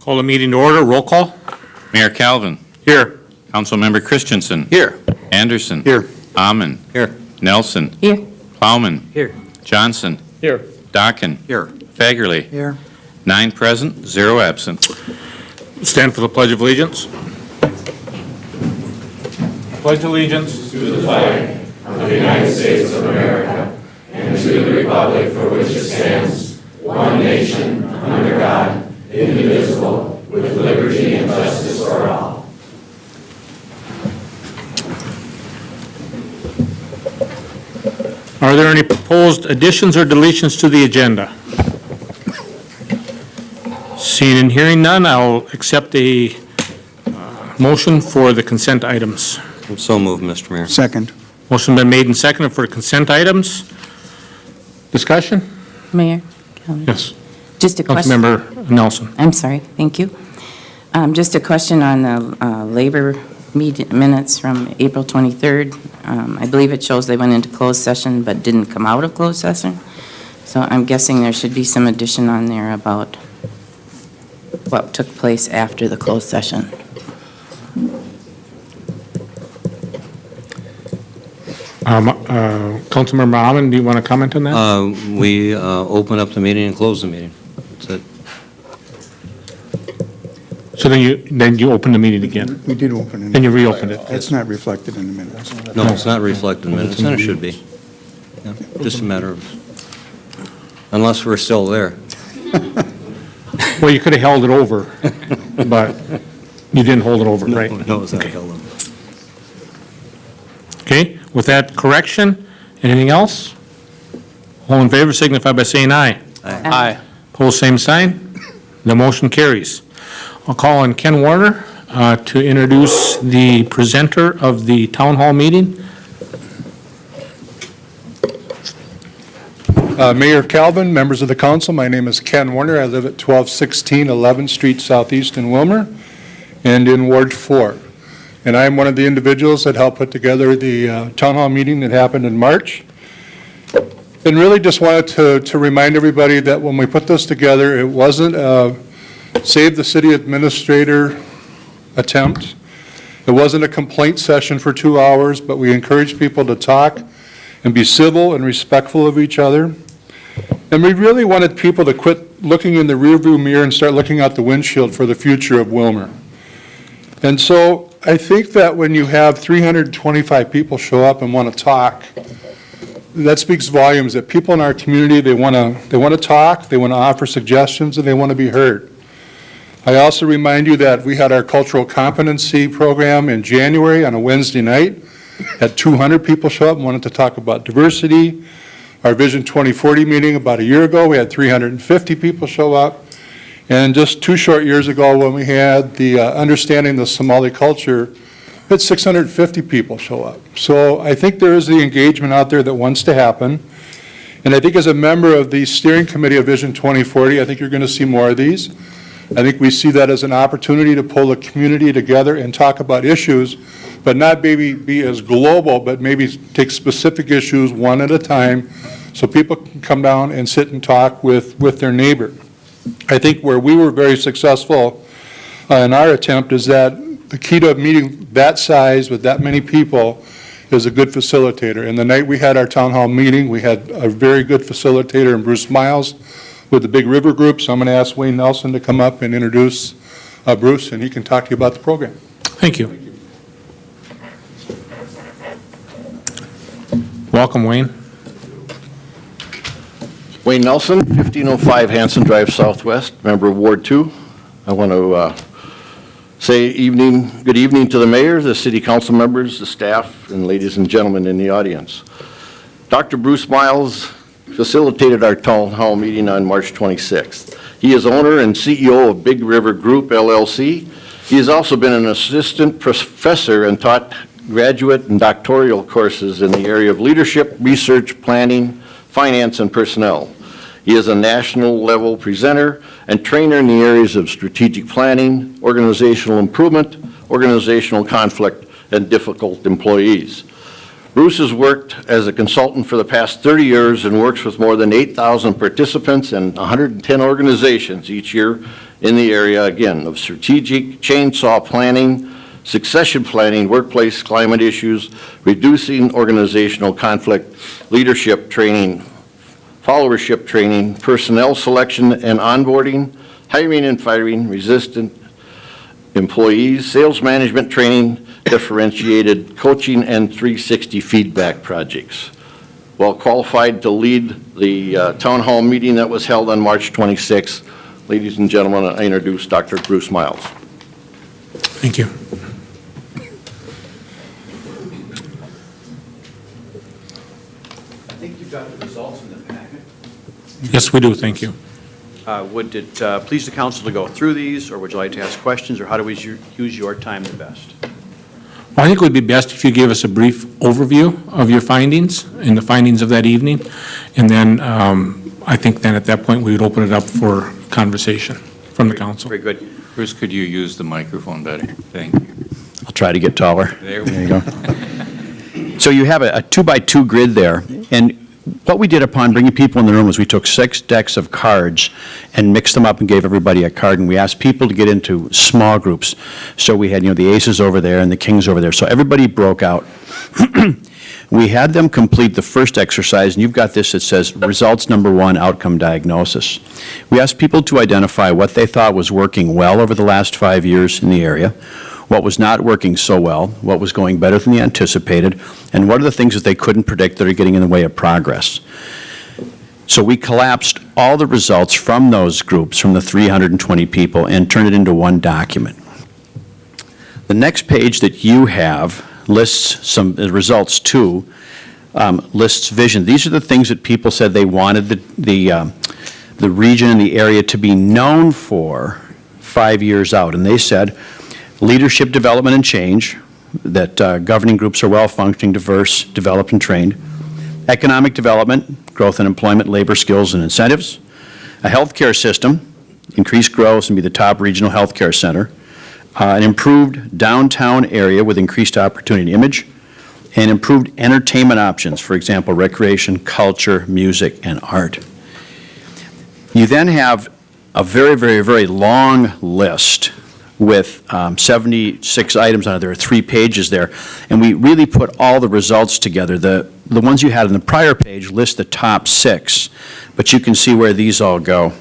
Call the meeting to order. Roll call. Mayor Calvin. Here. Councilmember Christensen. Here. Anderson. Here. Amon. Here. Nelson. Here. Plowman. Here. Johnson. Here. Dockin. Here. Fagerly. Here. 9 present, 0 absent. Stand for the Pledge of Allegiance. Pledge allegiance to the flag of the United States of America and to the republic for which it stands, one nation, under God, indivisible, with liberty and justice for all. Are there any proposed additions or deletions to the agenda? Seeing and hearing none, I'll accept a motion for the consent items. So moved, Mr. Mayor. Second. Motion been made and seconded for consent items. Discussion? Mayor Calvin. Yes. Just a question. Councilmember Nelson. I'm sorry, thank you. Just a question on the labor minutes from April 23rd. I believe it shows they went into closed session but didn't come out of closed session. So I'm guessing there should be some addition on there about what took place after the closed session. Councilmember Amon, do you want to comment on that? We open up the meeting and close the meeting. That's it. So then you open the meeting again, We did open it. then you reopen it. It's not reflected in the minutes. No, it's not reflected in the minutes, and it should be. Yeah, just a matter of, unless we're still there. Well, you could have held it over, but you didn't hold it over, right? No, it's not held up. Okay, with that correction, anything else? All in favor signify by saying aye. Aye. Pose same sign. The motion carries. I'll call on Ken Warner to introduce the presenter of the town hall meeting. Mayor Calvin, members of the council, my name is Ken Warner. I live at 1216 11th Street Southeast in Willmar and in Ward 4. And I am one of the individuals that helped put together the town hall meeting that happened in March. And really just wanted to remind everybody that when we put this together, it wasn't a save the city administrator attempt. It wasn't a complaint session for 2 hours, but we encouraged people to talk and be civil and respectful of each other. And we really wanted people to quit looking in the rearview mirror and start looking out the windshield for the future of Willmar. And so I think that when you have 325 people show up and want to talk, that speaks volumes that people in our community, they want to talk, they want to offer suggestions, and they want to be heard. I also remind you that we had our cultural competency program in January on a Wednesday night. Had 200 people show up and wanted to talk about diversity. Our Vision 2040 meeting about a year ago, we had 350 people show up. And just 2 short years ago, when we had the Understanding the Somali Culture, we had 650 people show up. So I think there is the engagement out there that wants to happen. And I think as a member of the steering committee of Vision 2040, I think you're going to see more of these. I think we see that as an opportunity to pull the community together and talk about issues, but not maybe be as global, but maybe take specific issues one at a time so people can come down and sit and talk with their neighbor. I think where we were very successful in our attempt is that the key to a meeting that size with that many people is a good facilitator. And the night we had our town hall meeting, we had a very good facilitator in Bruce Miles with the Big River Group. So I'm going to ask Wayne Nelson to come up and introduce Bruce, and he can talk to you about the program. Thank you. Welcome, Wayne. Wayne Nelson, 1505 Hanson Drive Southwest, member of Ward 2. I want to say good evening to the mayor, the city council members, the staff, and ladies and gentlemen in the audience. Dr. Bruce Miles facilitated our town hall meeting on March 26th. He is owner and CEO of Big River Group, LLC. He has also been an assistant professor and taught graduate and doctoral courses in the area of leadership, research, planning, finance, and personnel. He is a national level presenter and trainer in the areas of strategic planning, organizational improvement, organizational conflict, and difficult employees. Bruce has worked as a consultant for the past 30 years and works with more than 8,000 participants and 110 organizations each year in the area, again, of strategic chainsaw planning, succession planning, workplace climate issues, reducing organizational conflict, leadership training, followership training, personnel selection and onboarding, hiring and firing, resistant employees, sales management training, differentiated coaching, and 360 feedback projects. Well qualified to lead the town hall meeting that was held on March 26th. Ladies and gentlemen, I introduce Dr. Bruce Miles. Thank you. I think you've got the results in the packet. Yes, we do, thank you. Would it please the council to go through these, or would you like to ask questions, or how do we use your time the best? Well, I think it would be best if you gave us a brief overview of your findings and the findings of that evening, and then I think then at that point we would open it up for conversation from the council. Very good. Bruce, could you use the microphone better? Thank you. I'll try to get taller. There we There you go. So you have a 2-by-2 grid there, and what we did upon bringing people in the room was we took 6 decks of cards and mixed them up and gave everybody a card, and we asked people to get into small groups. So we had, the aces over there and the kings over there. So everybody broke out. We had them complete the first exercise, and you've got this that says results number 1, outcome diagnosis. We asked people to identify what they thought was working well over the last 5 years in the area, what was not working so well, what was going better than they anticipated, and what are the things that they couldn't predict that are getting in the way of progress. So we collapsed all the results from those groups, from the 320 people, and turned it into one document. The next page that you have lists some results too, lists vision. These are the things that people said they wanted the region and the area to be known for 5 years out. And they said leadership development and change, that governing groups are well-functioning, diverse, developed, and trained. Economic development, growth in employment, labor skills, and incentives. A healthcare system, increase growth and be the top regional healthcare center. An improved downtown area with increased opportunity and image, and improved entertainment options, for example, recreation, culture, music, and art. You then have a very, very, very long list with 76 items on it. There are 3 pages there, and we really put all the results together. The ones you had on the prior page list the top 6, but you can see where these all go.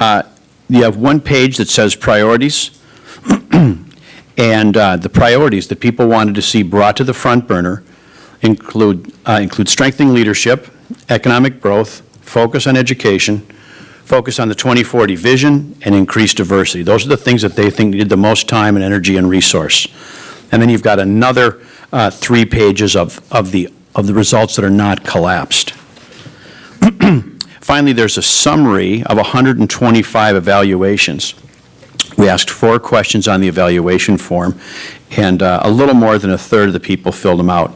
You have one page that says priorities, and the priorities that people wanted to see brought to the front burner include strengthening leadership, economic growth, focus on education, focus on the 2040 vision, and increased diversity. Those are the things that they think needed the most time and energy and resource. And then you've got another 3 pages of the results that are not collapsed. Finally, there's a summary of 125 evaluations. We asked 4 questions on the evaluation form, and a little more than a third of the people filled them out.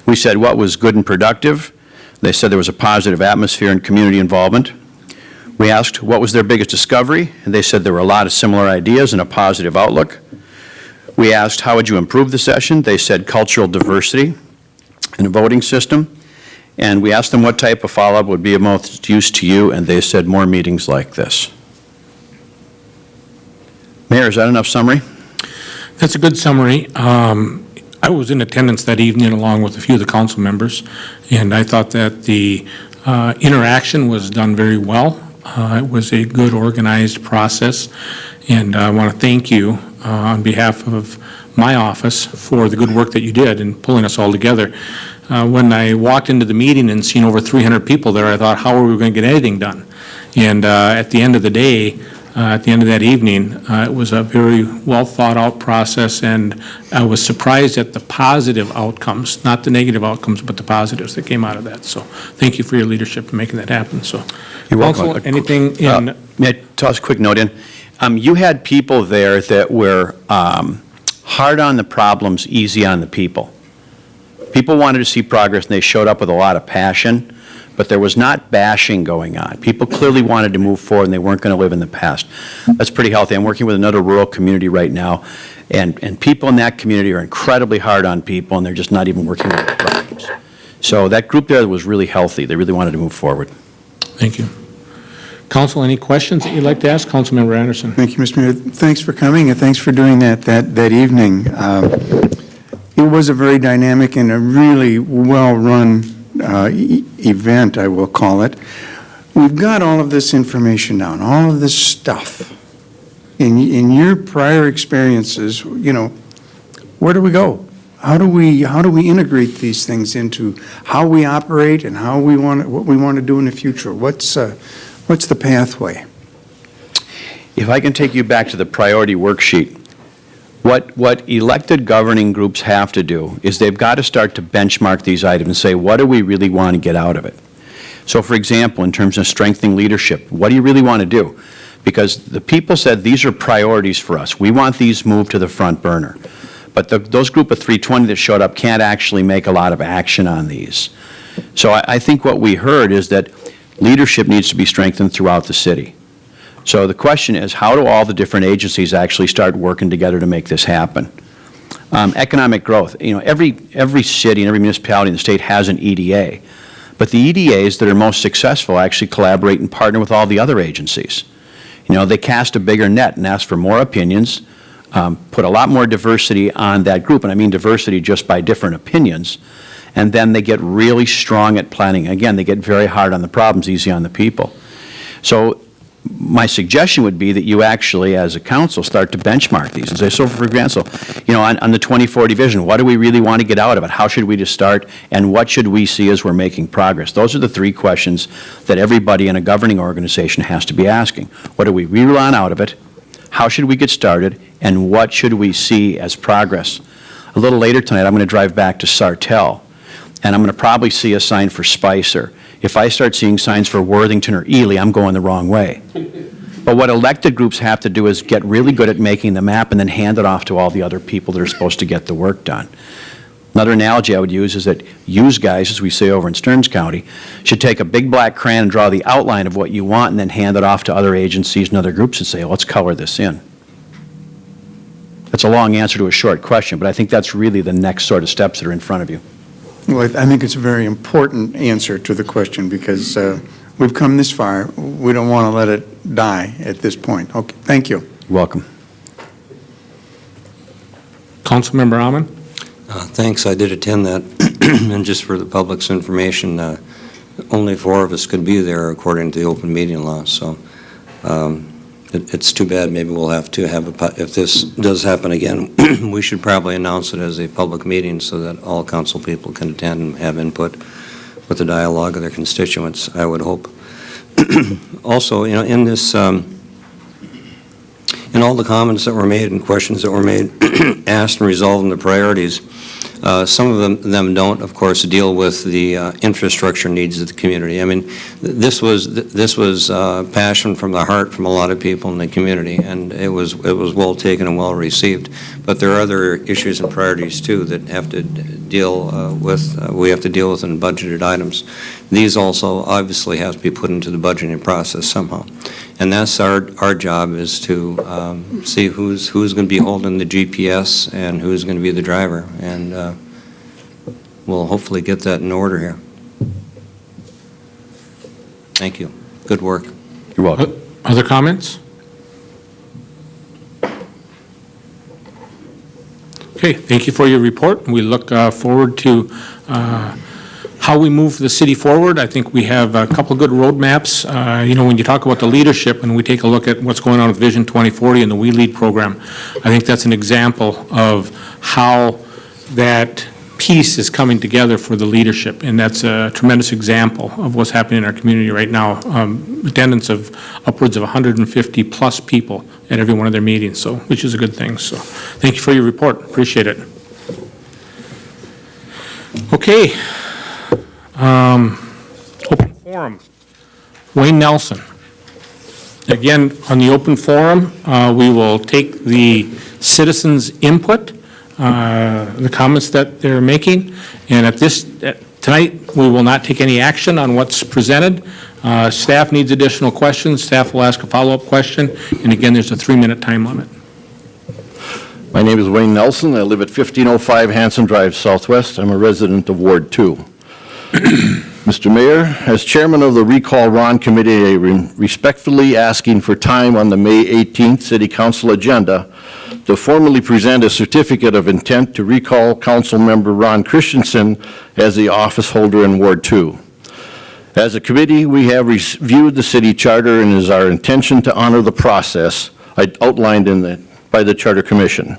We said what was good and productive. They said there was a positive atmosphere and community involvement. We asked what was their biggest discovery, and they said there were a lot of similar ideas and a positive outlook. We asked how would you improve the session. They said cultural diversity and a voting system. And we asked them what type of follow-up would be of most use to you, and they said more meetings like this. Mayor, is that enough summary? That's a good summary. I was in attendance that evening along with a few of the council members, and I thought that the interaction was done very well. It was a good organized process, and I want to thank you on behalf of my office for the good work that you did in pulling us all together. When I walked into the meeting and seen over 300 people there, I thought, how are we going to get anything done? And at the end of the day, at the end of that evening, it was a very well thought out process, and I was surprised at the positive outcomes, not the negative outcomes, but the positives that came out of that. So thank you for your leadership in making that happen. So, You're welcome. Council, anything in? May I toss a quick note in? You had people there that were hard on the problems, easy on the people. People wanted to see progress, and they showed up with a lot of passion, but there was not bashing going on. People clearly wanted to move forward, and they weren't going to live in the past. That's pretty healthy. I'm working with another rural community right now, and people in that community are incredibly hard on people, and they're just not even working with the problems. So that group there was really healthy. They really wanted to move forward. Thank you. Council, any questions that you'd like to ask? Councilmember Anderson. Thank you, Mr. Mayor. Thanks for coming, and thanks for doing that evening. It was a very dynamic and a really well-run event, I will call it. We've got all of this information down, all of this stuff. In your prior experiences, you know, where do we go? How do we integrate these things into how we operate and what we want to do in the future? What's the pathway? If I can take you back to the priority worksheet, what elected governing groups have to do is they've got to start to benchmark these items and say, what do we really want to get out of it? So, for example, in terms of strengthening leadership, what do you really want to do? Because the people said these are priorities for us. We want these moved to the front burner. But those group of 320 that showed up can't actually make a lot of action on these. So I think what we heard is that leadership needs to be strengthened throughout the city. So the question is, how do all the different agencies actually start working together to make this happen? Economic growth. You know, every city and every municipality in the state has an EDA. But the EDAs that are most successful actually collaborate and partner with all the other agencies. You know, they cast a bigger net and ask for more opinions, put a lot more diversity on that group, and I mean diversity just by different opinions, and then they get really strong at planning. Again, they get very hard on the problems, easy on the people. So my suggestion would be that you actually, as a council, start to benchmark these and say, so for example, you know, on the 2040 vision, what do we really want to get out of it? How should we just start, and what should we see as we're making progress? Those are the three questions that everybody in a governing organization has to be asking. What do we really want out of it? How should we get started? And what should we see as progress? A little later tonight, I'm going to drive back to Sartell, and I'm going to probably see a sign for Spicer. If I start seeing signs for Worthington or Ely, I'm going the wrong way. But what elected groups have to do is get really good at making the map and then hand it off to all the other people that are supposed to get the work done. Another analogy I would use is that you guys, as we say over in Stearns County, should take a big black crayon and draw the outline of what you want and then hand it off to other agencies and other groups and say, let's color this in. That's a long answer to a short question, but I think that's really the next sort of steps that are in front of you. Well, I think it's a very important answer to the question because we've come this far. We don't want to let it die at this point. Okay, thank you. You're welcome. Councilmember Ahman? Thanks, I did attend that, and just for the public's information, only 4 of us could be there according to the open meeting law, so it's too bad. Maybe we'll have to have, if this does happen again, we should probably announce it as a public meeting so that all council people can attend and have input with the dialogue of their constituents, I would hope. Also, you know, in this, in all the comments that were made and questions that were made, asked and resolved in the priorities, some of them don't, of course, deal with the infrastructure needs of the community. I mean, this was passion from the heart from a lot of people in the community, and it was well taken and well received. But there are other issues and priorities too that have to deal with. We have to deal with in budgeted items. These also obviously have to be put into the budgeting process somehow, and that's our job is to see who's going to be holding the GPS and who's going to be the driver, and we'll hopefully get that in order here. Thank you. Good work. You're welcome. Other comments? Okay, thank you for your report. We look forward to how we move the city forward. I think we have a couple of good roadmaps. You know, when you talk about the leadership and we take a look at what's going on with Vision 2040 and the We Lead program, I think that's an example of how that piece is coming together for the leadership, and that's a tremendous example of what's happening in our community right now. Attendance of upwards of 150 plus people at every one of their meetings, so which is a good thing. So thank you for your report. Appreciate it. Okay. Open forum. Wayne Nelson. Again, on the open forum, we will take the citizens' input, the comments that they're making, and at Tonight, we will not take any action on what's presented. Staff needs additional questions. Staff will ask a follow-up question. And again, there's a 3-minute time limit. My name is Wayne Nelson. I live at 1505 Hanson Drive Southwest. I'm a resident of Ward 2. Mr. Mayor, as chairman of the Recall Ron Committee, I respectfully asking for time on the May 18th City Council agenda to formally present a certificate of intent to recall Council Member Ron Christensen as the office holder in Ward 2. As a committee, we have reviewed the city charter, and it is our intention to honor the process outlined by the Charter Commission.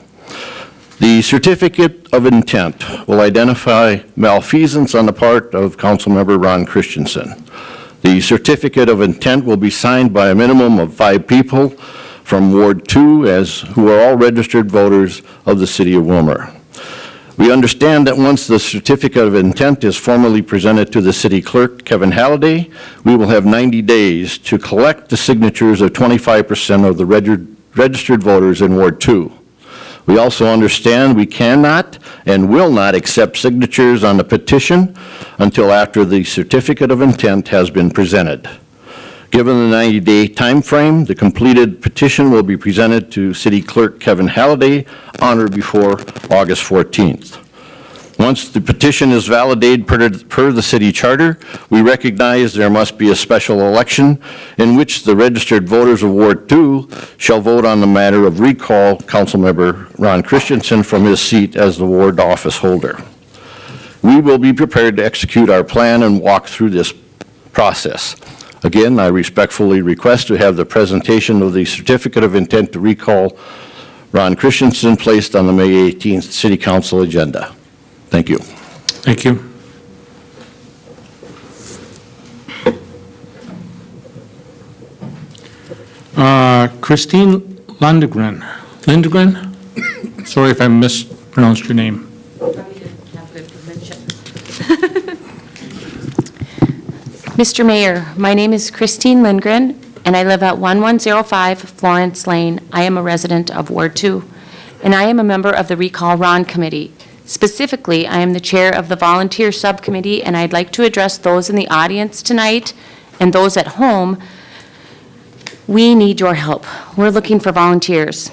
The certificate of intent will identify malfeasance on the part of Councilmember Ron Christensen. The certificate of intent will be signed by a minimum of 5 people from Ward 2 who are all registered voters of the city of Willmar. We understand that once the certificate of intent is formally presented to the city clerk, Kevin Halliday, we will have 90 days to collect the signatures of 25% of the registered voters in Ward 2. We also understand we cannot and will not accept signatures on the petition until after the certificate of intent has been presented. Given the 90-day time frame, the completed petition will be presented to City Clerk Kevin Halliday on or before August 14th. Once the petition is validated per the city charter, we recognize there must be a special election in which the registered voters of Ward 2 shall vote on the matter of recall Councilmember Ron Christensen from his seat as the ward office holder. We will be prepared to execute our plan and walk through this process. Again, I respectfully request to have the presentation of the certificate of intent to recall Ron Christensen placed on the May 18th City Council agenda. Thank you. Thank you. Christine Lundgren. Lindgren? Sorry if I mispronounced your name. Mr. Mayor, my name is Christine Lindgren, and I live at 1105 Florence Lane. I am a resident of Ward 2, and I am a member of the Recall Ron Committee. Specifically, I am the chair of the volunteer subcommittee, and I'd like to address those in the audience tonight and those at home. We need your help. We're looking for volunteers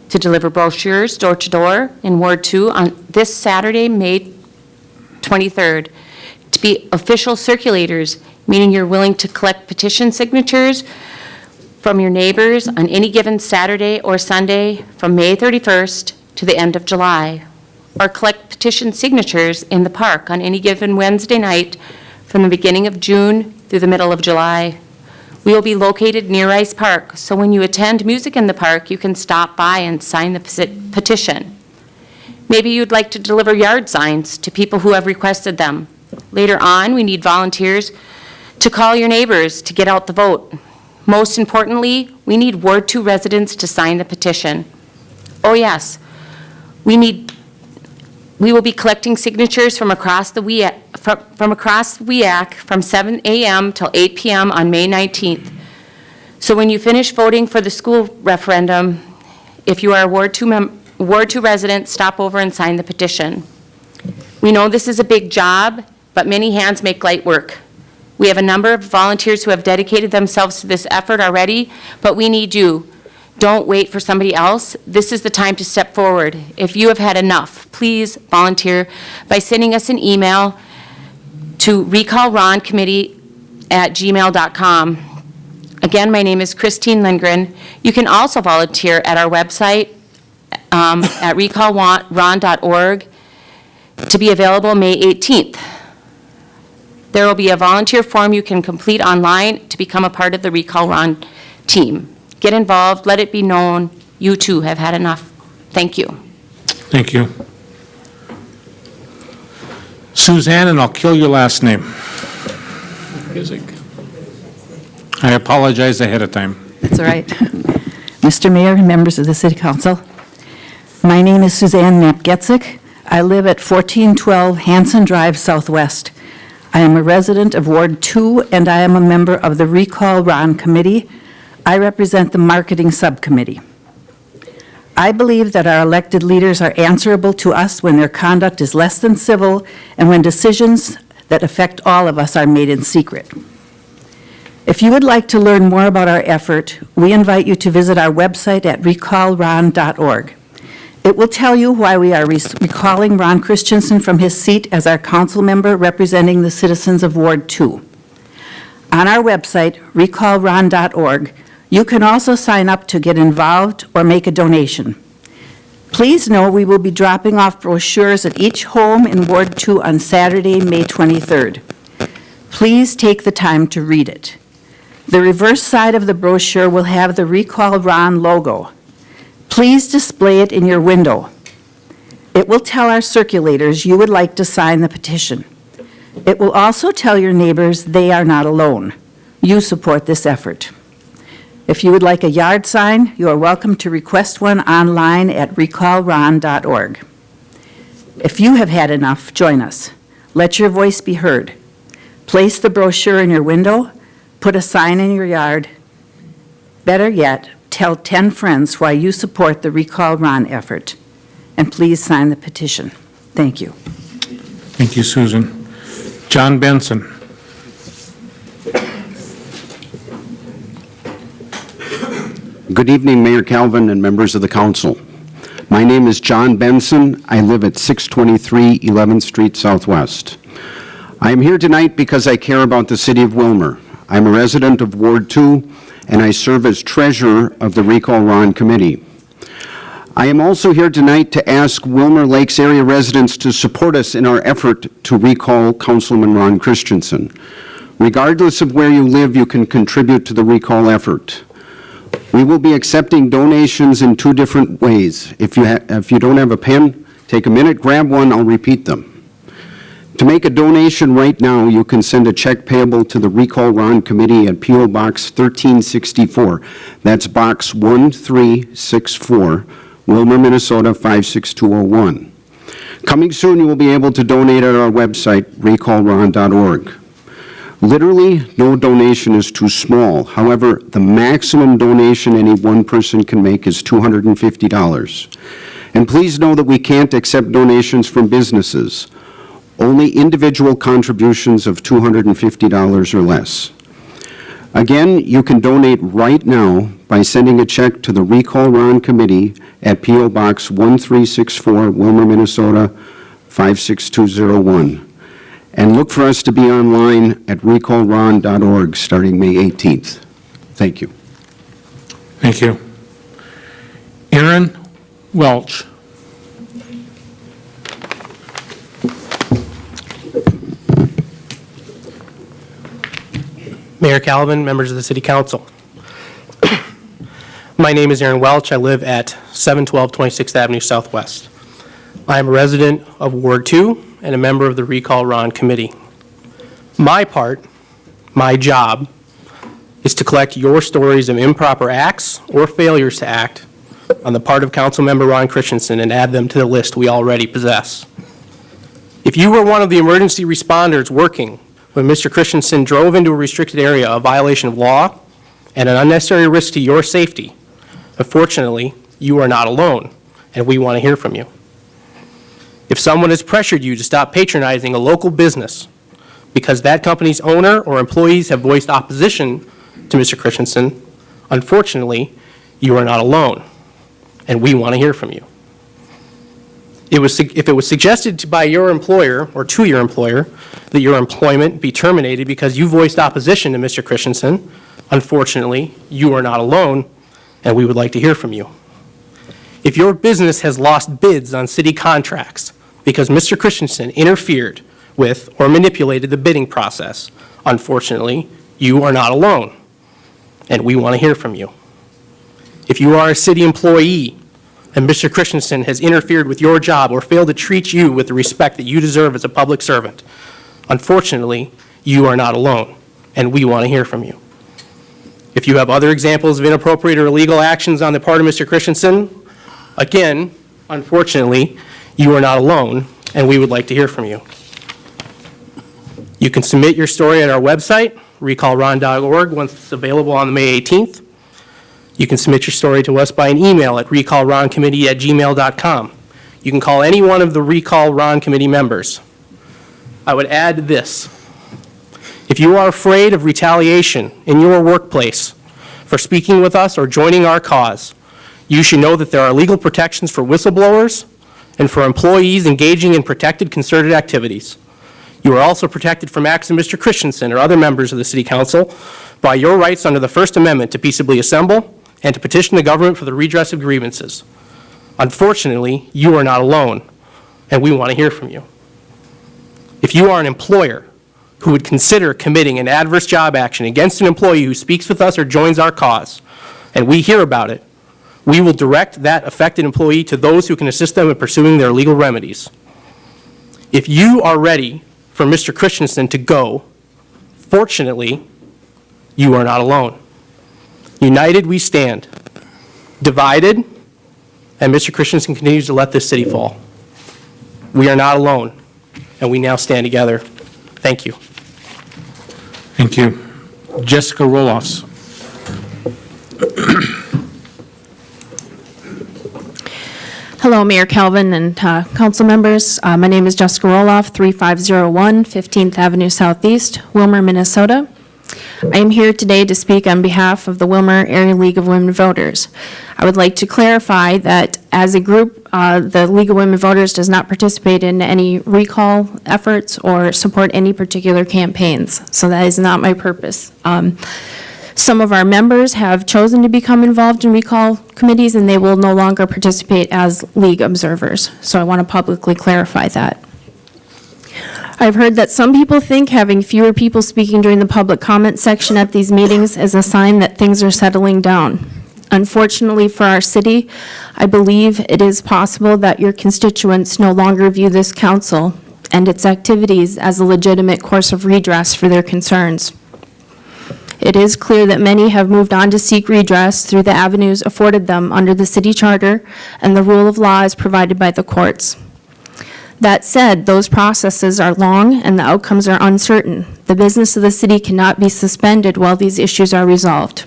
to deliver brochures door to door in Ward 2 on this Saturday, May 23rd, to be official circulators, meaning you're willing to collect petition signatures from your neighbors on any given Saturday or Sunday from May 31st to the end of July, or collect petition signatures in the park on any given Wednesday night from the beginning of June through the middle of July. We will be located near Rice Park, so when you attend music in the park, you can stop by and sign the petition. Maybe you'd like to deliver yard signs to people who have requested them. Later on, we need volunteers to call your neighbors to get out the vote. Most importantly, we need Ward 2 residents to sign the petition. Oh yes, we will be collecting signatures from across the WEAC from 7 a.m. till 8 p.m. on May 19th. So when you finish voting for the school referendum, if you are a Ward 2 resident, stop over and sign the petition. We know this is a big job, but many hands make light work. We have a number of volunteers who have dedicated themselves to this effort already, but we need you. Don't wait for somebody else. This is the time to step forward. If you have had enough, please volunteer by sending us an email to recallroncommittee@gmail.com. Again, my name is Christine Lindgren. You can also volunteer at our website at recallron.org to be available May 18th. There will be a volunteer form you can complete online to become a part of the Recall Ron team. Get involved, let it be known, you too have had enough. Thank you. Thank you. Suzanne, and I'll kill your last name. I apologize ahead of time. That's all right. Mr. Mayor and members of the City Council, my name is Suzanne Knapp-Getzik. I live at 1412 Hanson Drive Southwest. I am a resident of Ward 2, and I am a member of the Recall Ron Committee. I represent the Marketing Subcommittee. I believe that our elected leaders are answerable to us when their conduct is less than civil and when decisions that affect all of us are made in secret. If you would like to learn more about our effort, we invite you to visit our website at recallron.org. It will tell you why we are recalling Ron Christensen from his seat as our council member representing the citizens of Ward 2. On our website, recallron.org, you can also sign up to get involved or make a donation. Please know we will be dropping off brochures at each home in Ward 2 on Saturday, May 23rd. Please take the time to read it. The reverse side of the brochure will have the Recall Ron logo. Please display it in your window. It will tell our circulators you would like to sign the petition. It will also tell your neighbors they are not alone. You support this effort. If you would like a yard sign, you are welcome to request one online at recallron.org. If you have had enough, join us. Let your voice be heard. Place the brochure in your window, put a sign in your yard. Better yet, tell 10 friends why you support the Recall Ron effort. And please sign the petition. Thank you. Thank you, Susan. John Benson. Good evening, Mayor Calvin and members of the council. My name is John Benson. I live at 623 11th Street Southwest. I am here tonight because I care about the city of Willmar. I'm a resident of Ward 2, and I serve as treasurer of the Recall Ron Committee. I am also here tonight to ask Willmar Lakes area residents to support us in our effort to recall Councilman Ron Christensen. Regardless of where you live, you can contribute to the recall effort. We will be accepting donations in two different ways. If you don't have a pen, take a minute, grab one, I'll repeat them. To make a donation right now, you can send a check payable to the Recall Ron Committee at P.O. Box 1364. That's Box 1364, Willmar, Minnesota 56201. Coming soon, you will be able to donate at our website, recallron.org. Literally, no donation is too small. However, the maximum donation any one person can make is $250. And please know that we can't accept donations from businesses. Only individual contributions of $250 or less. Again, you can donate right now by sending a check to the Recall Ron Committee at P.O. Box 1364, Willmar, Minnesota 56201. And look for us to be online at recallron.org starting May 18th. Thank you. Thank you. Aaron Welch. Mayor Calvin, members of the City Council. My name is Aaron Welch. I live at 712 26th Avenue Southwest. I am a resident of Ward 2 and a member of the Recall Ron Committee. My part, my job, is to collect your stories of improper acts or failures to act on the part of Councilmember Ron Christensen and add them to the list we already possess. If you were one of the emergency responders working when Mr. Christensen drove into a restricted area, a violation of law and an unnecessary risk to your safety, unfortunately, you are not alone, and we want to hear from you. If someone has pressured you to stop patronizing a local business because that company's owner or employees have voiced opposition to Mr. Christensen, unfortunately, you are not alone, and we want to hear from you. If it was suggested by your employer or to your employer that your employment be terminated because you voiced opposition to Mr. Christensen, unfortunately, you are not alone, and we would like to hear from you. If your business has lost bids on city contracts because Mr. Christensen interfered with or manipulated the bidding process, unfortunately, you are not alone, and we want to hear from you. If you are a city employee and Mr. Christensen has interfered with your job or failed to treat you with the respect that you deserve as a public servant, unfortunately, you are not alone, and we want to hear from you. If you have other examples of inappropriate or illegal actions on the part of Mr. Christensen, again, unfortunately, you are not alone, and we would like to hear from you. You can submit your story at our website, recallron.org, once it's available on May 18th. You can submit your story to us by an email at recallroncommittee@gmail.com. You can call any one of the Recall Ron Committee members. I would add this. If you are afraid of retaliation in your workplace for speaking with us or joining our cause, you should know that there are legal protections for whistleblowers and for employees engaging in protected concerted activities. You are also protected from acts of Mr. Christensen or other members of the City Council by your rights under the First Amendment to peaceably assemble and to petition the government for the redress of grievances. Unfortunately, you are not alone, and we want to hear from you. If you are an employer who would consider committing an adverse job action against an employee who speaks with us or joins our cause, and we hear about it, we will direct that affected employee to those who can assist them in pursuing their legal remedies. If you are ready for Mr. Christensen to go, fortunately, you are not alone. United we stand. Divided, and Mr. Christensen continues to let this city fall. We are not alone, and we now stand together. Thank you. Thank you. Jessica Roloffs. Hello, Mayor Calvin and council members. My name is Jessica Roloff, 3501 15th Avenue Southeast, Willmar, Minnesota. I am here today to speak on behalf of the Willmar Area League of Women Voters. I would like to clarify that as a group, the League of Women Voters does not participate in any recall efforts or support any particular campaigns, so that is not my purpose. Some of our members have chosen to become involved in recall committees, and they will no longer participate as league observers. So I want to publicly clarify that. I've heard that some people think having fewer people speaking during the public comment section at these meetings is a sign that things are settling down. Unfortunately for our city, I believe it is possible that your constituents no longer view this council and its activities as a legitimate course of redress for their concerns. It is clear that many have moved on to seek redress through the avenues afforded them under the city charter and the rule of law as provided by the courts. That said, those processes are long and the outcomes are uncertain. The business of the city cannot be suspended while these issues are resolved.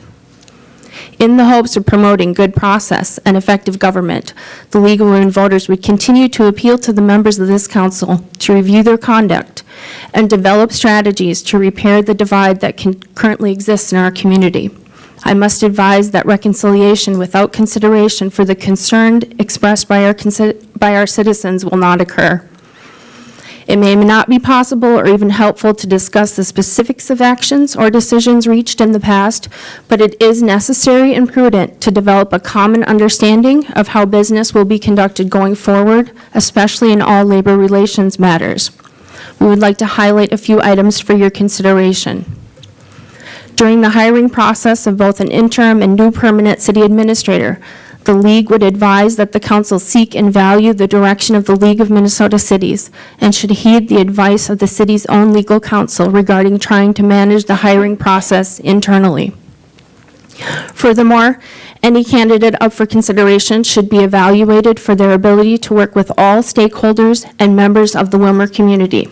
In the hopes of promoting good process and effective government, the League of Women Voters would continue to appeal to the members of this council to review their conduct and develop strategies to repair the divide that currently exists in our community. I must advise that reconciliation without consideration for the concern expressed by our citizens will not occur. It may not be possible or even helpful to discuss the specifics of actions or decisions reached in the past, but it is necessary and prudent to develop a common understanding of how business will be conducted going forward, especially in all labor relations matters. We would like to highlight a few items for your consideration. During the hiring process of both an interim and new permanent city administrator, the League would advise that the council seek and value the direction of the League of Minnesota Cities and should heed the advice of the city's own legal counsel regarding trying to manage the hiring process internally. Furthermore, any candidate up for consideration should be evaluated for their ability to work with all stakeholders and members of the Willmar community.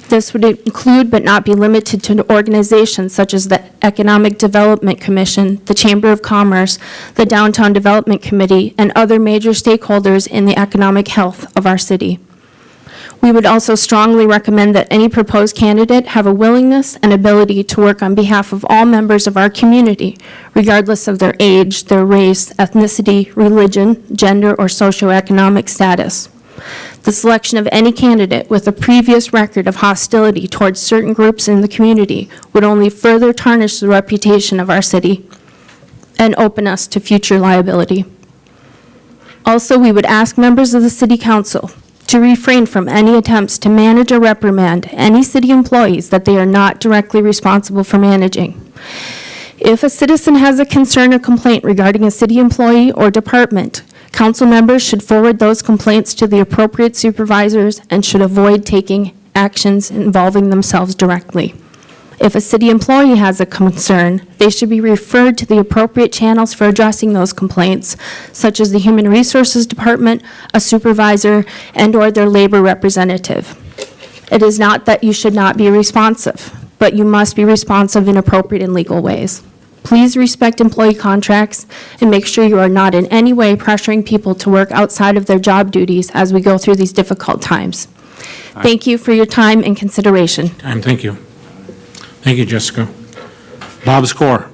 This would include but not be limited to organizations such as the Economic Development Commission, the Chamber of Commerce, the Downtown Development Committee, and other major stakeholders in the economic health of our city. We would also strongly recommend that any proposed candidate have a willingness and ability to work on behalf of all members of our community, regardless of their age, their race, ethnicity, religion, gender, or socioeconomic status. The selection of any candidate with a previous record of hostility towards certain groups in the community would only further tarnish the reputation of our city and open us to future liability. Also, we would ask members of the City Council to refrain from any attempts to manage or reprimand any city employees that they are not directly responsible for managing. If a citizen has a concern or complaint regarding a city employee or department, council members should forward those complaints to the appropriate supervisors and should avoid taking actions involving themselves directly. If a city employee has a concern, they should be referred to the appropriate channels for addressing those complaints, such as the Human Resources Department, a supervisor, and/or their labor representative. It is not that you should not be responsive, but you must be responsive in appropriate and legal ways. Please respect employee contracts and make sure you are not in any way pressuring people to work outside of their job duties as we go through these difficult times. Thank you for your time and consideration. Thank you. Thank you, Jessica. Bob Score.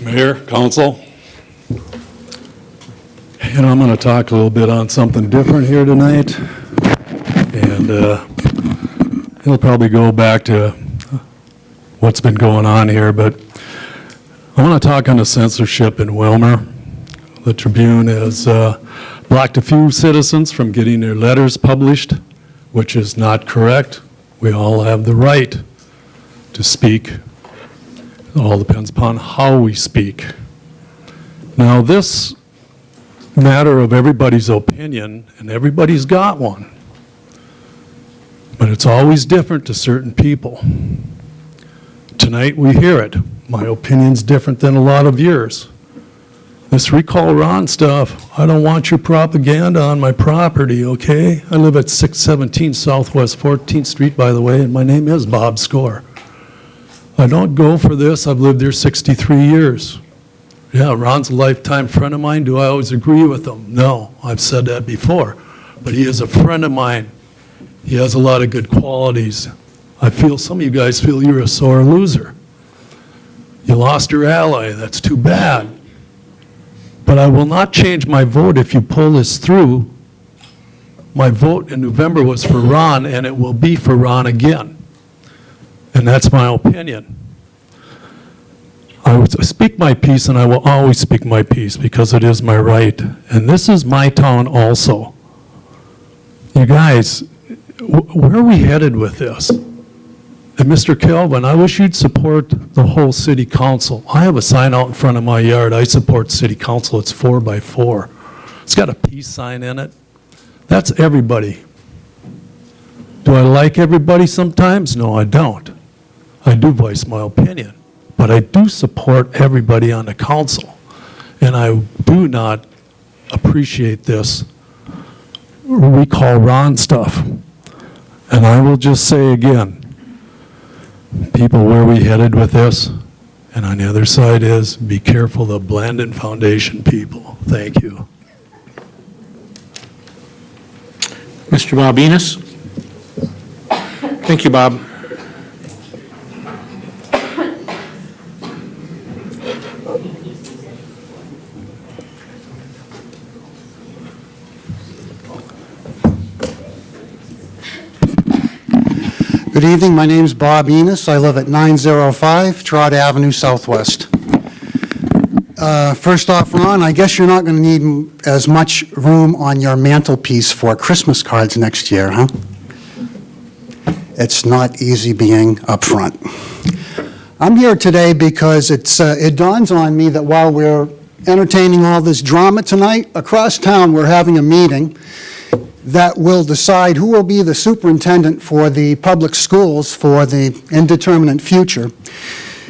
Mayor, council, and I'm going to talk a little bit on something different here tonight, and it'll probably go back to what's been going on here, but I want to talk on the censorship in Willmar. The Tribune has blocked a few citizens from getting their letters published, which is not correct. We all have the right to speak. It all depends upon how we speak. Now, this matter of everybody's opinion, and everybody's got one, but it's always different to certain people. Tonight we hear it. My opinion's different than a lot of yours. This recall Ron stuff, I don't want your propaganda on my property, okay? I live at 617 Southwest 14th Street, by the way, and my name is Bob Score. I don't go for this. I've lived here 63 years. Yeah, Ron's a lifetime friend of mine. Do I always agree with him? No, I've said that before. But he is a friend of mine. He has a lot of good qualities. I feel some of you guys feel you're a sore loser. You lost your ally. That's too bad. But I will not change my vote if you pull this through. My vote in November was for Ron, and it will be for Ron again. And that's my opinion. I will speak my piece, and I will always speak my piece because it is my right. And this is my town also. You guys, where are we headed with this? And Mr. Kelvin, I wish you'd support the whole city council. I have a sign out in front of my yard. I support city council. It's 4x4. It's got a peace sign in it. That's everybody. Do I like everybody sometimes? No, I don't. I do voice my opinion, but I do support everybody on the council, and I do not appreciate this recall Ron stuff. And I will just say again, people, where are we headed with this? And on the other side is, be careful the Blandon Foundation people. Thank you. Mr. Bob Enos. Thank you, Bob. Good evening. My name is Bob Enos. I live at 905 Trot Avenue Southwest. First off, Ron, I guess you're not going to need as much room on your mantelpiece for Christmas cards next year, huh? It's not easy being up front. I'm here today because it dawns on me that while we're entertaining all this drama tonight, across town we're having a meeting that will decide who will be the superintendent for the public schools for the indeterminate future.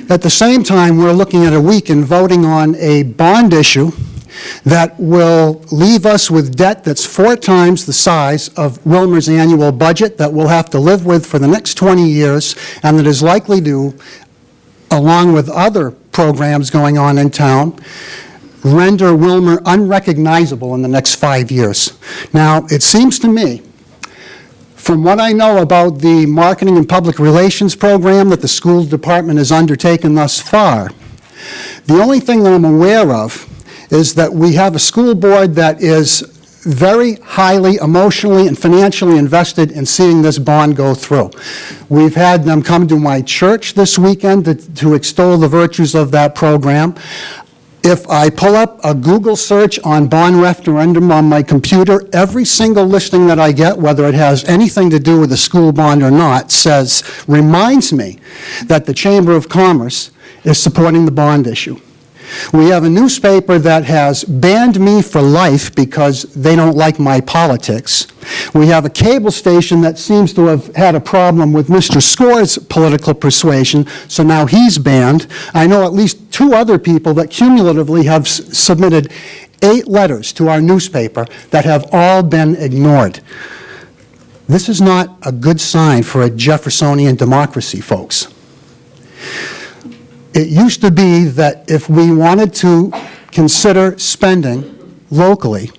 At the same time, we're looking at a week and voting on a bond issue that will leave us with debt that's 4 times the size of Willmar's annual budget that we'll have to live with for the next 20 years, and that is likely to, along with other programs going on in town, render Willmar unrecognizable in the next 5 years. Now, it seems to me, from what I know about the marketing and public relations program that the school department has undertaken thus far, the only thing that I'm aware of is that we have a school board that is very highly emotionally and financially invested in seeing this bond go through. We've had them come to my church this weekend to extol the virtues of that program. If I pull up a Google search on bond referendum on my computer, every single listing that I get, whether it has anything to do with the school bond or not, reminds me that the Chamber of Commerce is supporting the bond issue. We have a newspaper that has banned me for life because they don't like my politics. We have a cable station that seems to have had a problem with Mr. Score's political persuasion, so now he's banned. I know at least 2 other people that cumulatively have submitted 8 letters to our newspaper that have all been ignored. This is not a good sign for a Jeffersonian democracy, folks. It used to be that if we wanted to consider spending locally,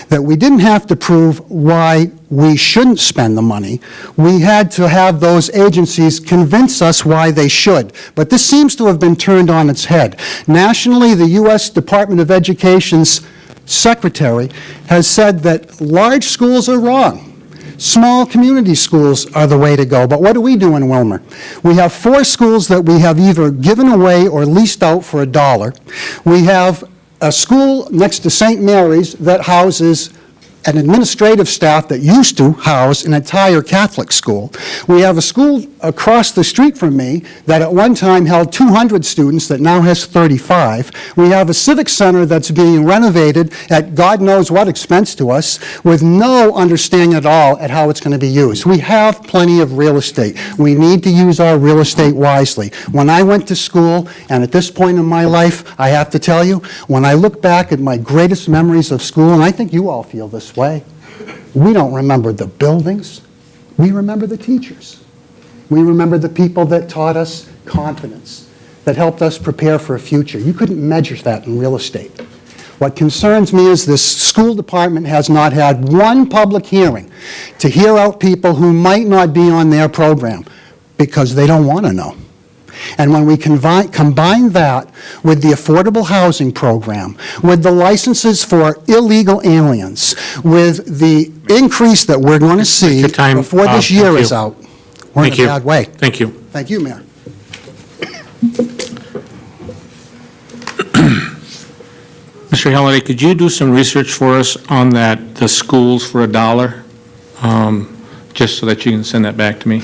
that we didn't have to prove why we shouldn't spend the money. We had to have those agencies convince us why they should. But this seems to have been turned on its head. Nationally, the U.S. Department of Education's secretary has said that large schools are wrong. Small community schools are the way to go. But what do we do in Willmar? We have 4 schools that we have either given away or leased out for $1. We have a school next to St. Mary's that houses an administrative staff that used to house an entire Catholic school. We have a school across the street from me that at one time held 200 students that now has 35. We have a civic center that's being renovated at God knows what expense to us with no understanding at all at how it's going to be used. We have plenty of real estate. We need to use our real estate wisely. When I went to school, and at this point in my life, I have to tell you, when I look back at my greatest memories of school, and I think you all feel this way, we don't remember the buildings. We remember the teachers. We remember the people that taught us confidence, that helped us prepare for a future. You couldn't measure that in real estate. What concerns me is this school department has not had one public hearing to hear out people who might not be on their program because they don't want to know. And when we combine that with the affordable housing program, with the licenses for illegal aliens, with the increase that we're going to see before this year is out, we're in a bad way. Thank you. Thank you, Mayor. Mr. Halliday, could you do some research for us on that, the schools for $1, just so that you can send that back to me?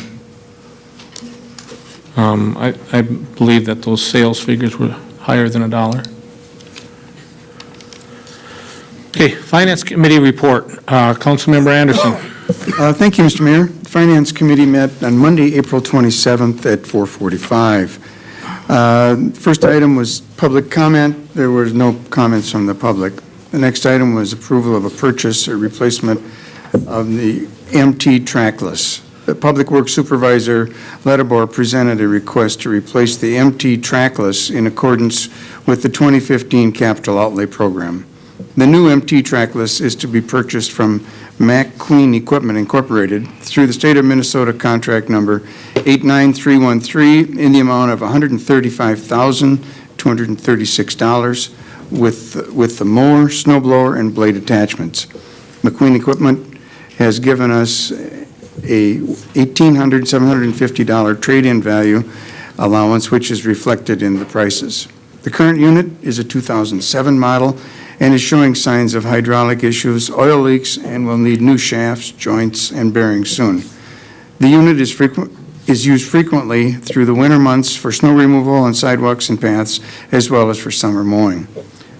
I believe that those sales figures were higher than $1. Okay, Finance Committee report. Councilmember Anderson. Thank you, Mr. Mayor. The Finance Committee met on Monday, April 27th at 4:45. First item was public comment. There was no comments from the public. The next item was approval of a purchase or replacement of the MT trackless. The Public Works Supervisor Letterbor presented a request to replace the MT trackless in accordance with the 2015 Capital Outlay Program. The new MT trackless is to be purchased from McQueen Equipment Incorporated through the State of Minnesota contract number 89313 in the amount of $135,236 with the mower, snow blower, and blade attachments. McQueen Equipment has given us a $1,750 trade-in value allowance, which is reflected in the prices. The current unit is a 2007 model and is showing signs of hydraulic issues, oil leaks, and will need new shafts, joints, and bearings soon. The unit is used frequently through the winter months for snow removal on sidewalks and paths, as well as for summer mowing.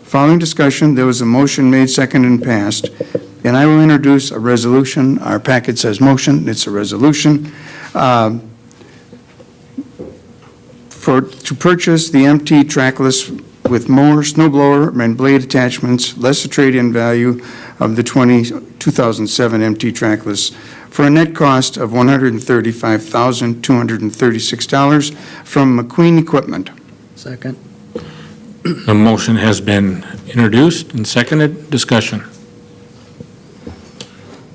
Following discussion, there was a motion made, seconded, and passed, and I will introduce a resolution. Our packet says motion. It's a resolution to purchase the MT trackless with mower, snow blower, and blade attachments, less the trade-in value of the 2007 MT trackless for a net cost of $135,236 from McQueen Equipment. Second. The motion has been introduced and seconded. Discussion.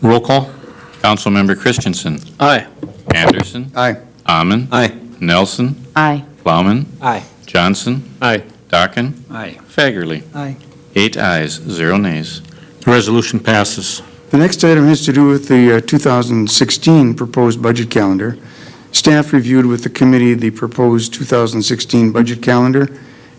Roll call. Councilmember Christensen. Aye. Anderson. Aye. Amon. Aye. Nelson. Aye. Plowman. Aye. Johnson. Aye. Dockin. Aye. Fagerly. Aye. 8 ayes, 0 nays. The resolution passes. The next item has to do with the 2016 proposed budget calendar. Staff reviewed with the committee the proposed 2016 budget calendar.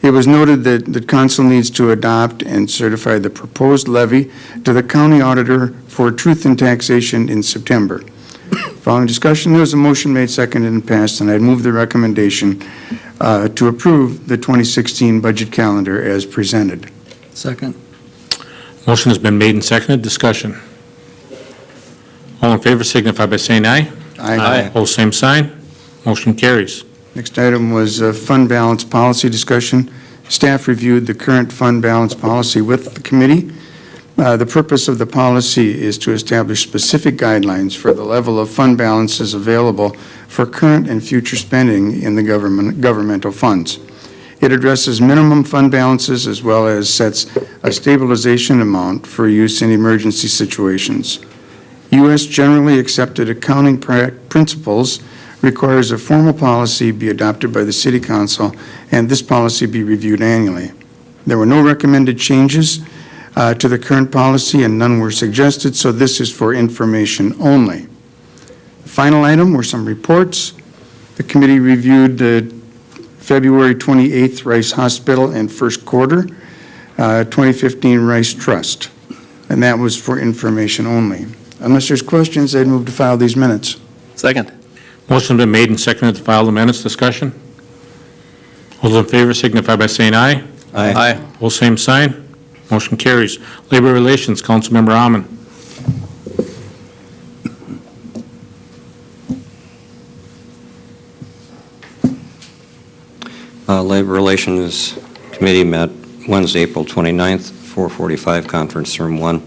It was noted that the council needs to adopt and certify the proposed levy to the county auditor for truth in taxation in September. Following discussion, there was a motion made, seconded, and passed, and I'd move the recommendation to approve the 2016 budget calendar as presented. Second. Motion has been made and seconded. Discussion. All in favor signify by saying aye. Aye. Opposed, same sign. Motion carries. Next item was fund balance policy discussion. Staff reviewed the current fund balance policy with the committee. The purpose of the policy is to establish specific guidelines for the level of fund balances available for current and future spending in the governmental funds. It addresses minimum fund balances as well as sets a stabilization amount for use in emergency situations. U.S. generally accepted accounting principles requires a formal policy be adopted by the City Council and this policy be reviewed annually. There were no recommended changes to the current policy and none were suggested, so this is for information only. The final item were some reports. The committee reviewed the February 28th Rice Hospital and first quarter 2015 Rice Trust, and that was for information only. Unless there's questions, I'd move to file these minutes. Second. Motion has been made and seconded to file the minutes. Discussion. All those in favor signify by saying aye. Aye. Opposed, same sign. Motion carries. Labor Relations, Councilmember Amon. Labor Relations Committee met Wednesday, April 29th, 4:45, Conference Room 1.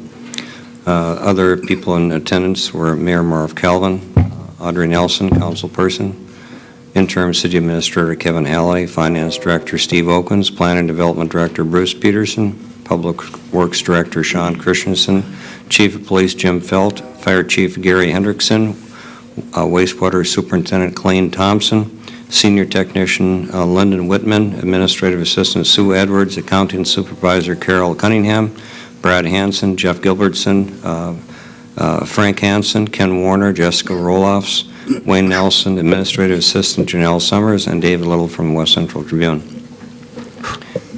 Other people in attendance were Mayor Marv Calvin, Audrey Nelson, councilperson, Interim City Administrator Kevin Halliday, Finance Director Steve Okens, Planning Development Director Bruce Peterson, Public Works Director Sean Christensen, Chief of Police Jim Felt, Fire Chief Gary Hendrickson, Wastewater Superintendent Clayne Thompson, Senior Technician Lyndon Whitman, Administrative Assistant Sue Edwards, Accounting Supervisor Carol Cunningham, Brad Hansen, Jeff Gilbertson, Frank Hansen, Ken Warner, Jessica Roloffs, Wayne Nelson, Administrative Assistant Janelle Summers, and David Little from West Central Tribune.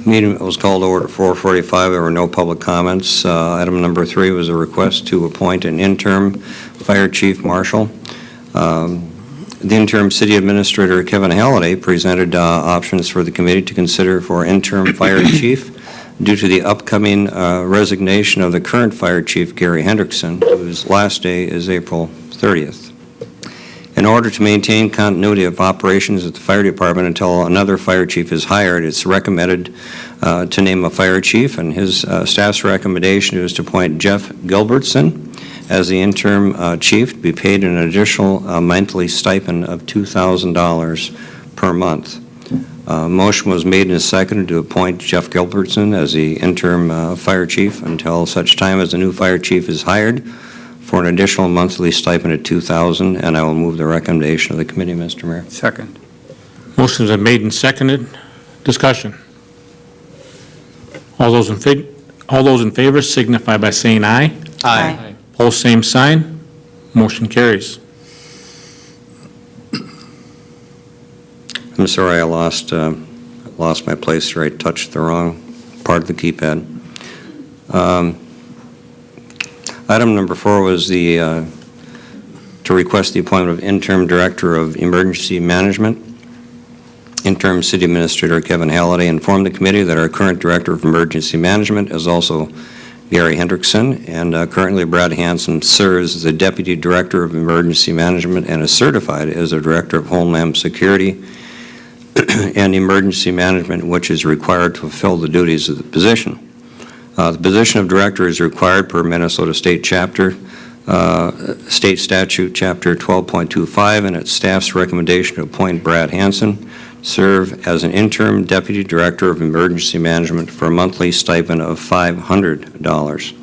Meeting was called to order at 4:45. There were no public comments. Item number 3 was a request to appoint an interim fire chief marshal. The interim city administrator, Kevin Halliday, presented options for the committee to consider for interim fire chief due to the upcoming resignation of the current fire chief, Gary Hendrickson, whose last day is April 30th. In order to maintain continuity of operations at the fire department until another fire chief is hired, it's recommended to name a fire chief, and his staff's recommendation is to appoint Jeff Gilbertson as the interim chief to be paid an additional monthly stipend of $2,000 per month. Motion was made and seconded to appoint Jeff Gilbertson as the interim fire chief until such time as the new fire chief is hired for an additional monthly stipend of $2,000, and I will move the recommendation of the committee, Mr. Mayor. Second. Motion has been made and seconded. Discussion. All those in favor signify by saying aye. Aye. Opposed, same sign. Motion carries. I'm sorry I lost my place here. I touched the wrong part of the keypad. Item number 4 was to request the appointment of interim director of emergency management. Interim city administrator Kevin Halliday informed the committee that our current director of emergency management is also Gary Hendrickson, and currently Brad Hansen serves as the deputy director of emergency management and is certified as a director of homeland security and emergency management, which is required to fulfill the duties of the position. The position of director is required per Minnesota State Statute Chapter 12.25, and its staff's recommendation to appoint Brad Hansen serve as an interim deputy director of emergency management for a monthly stipend of $500.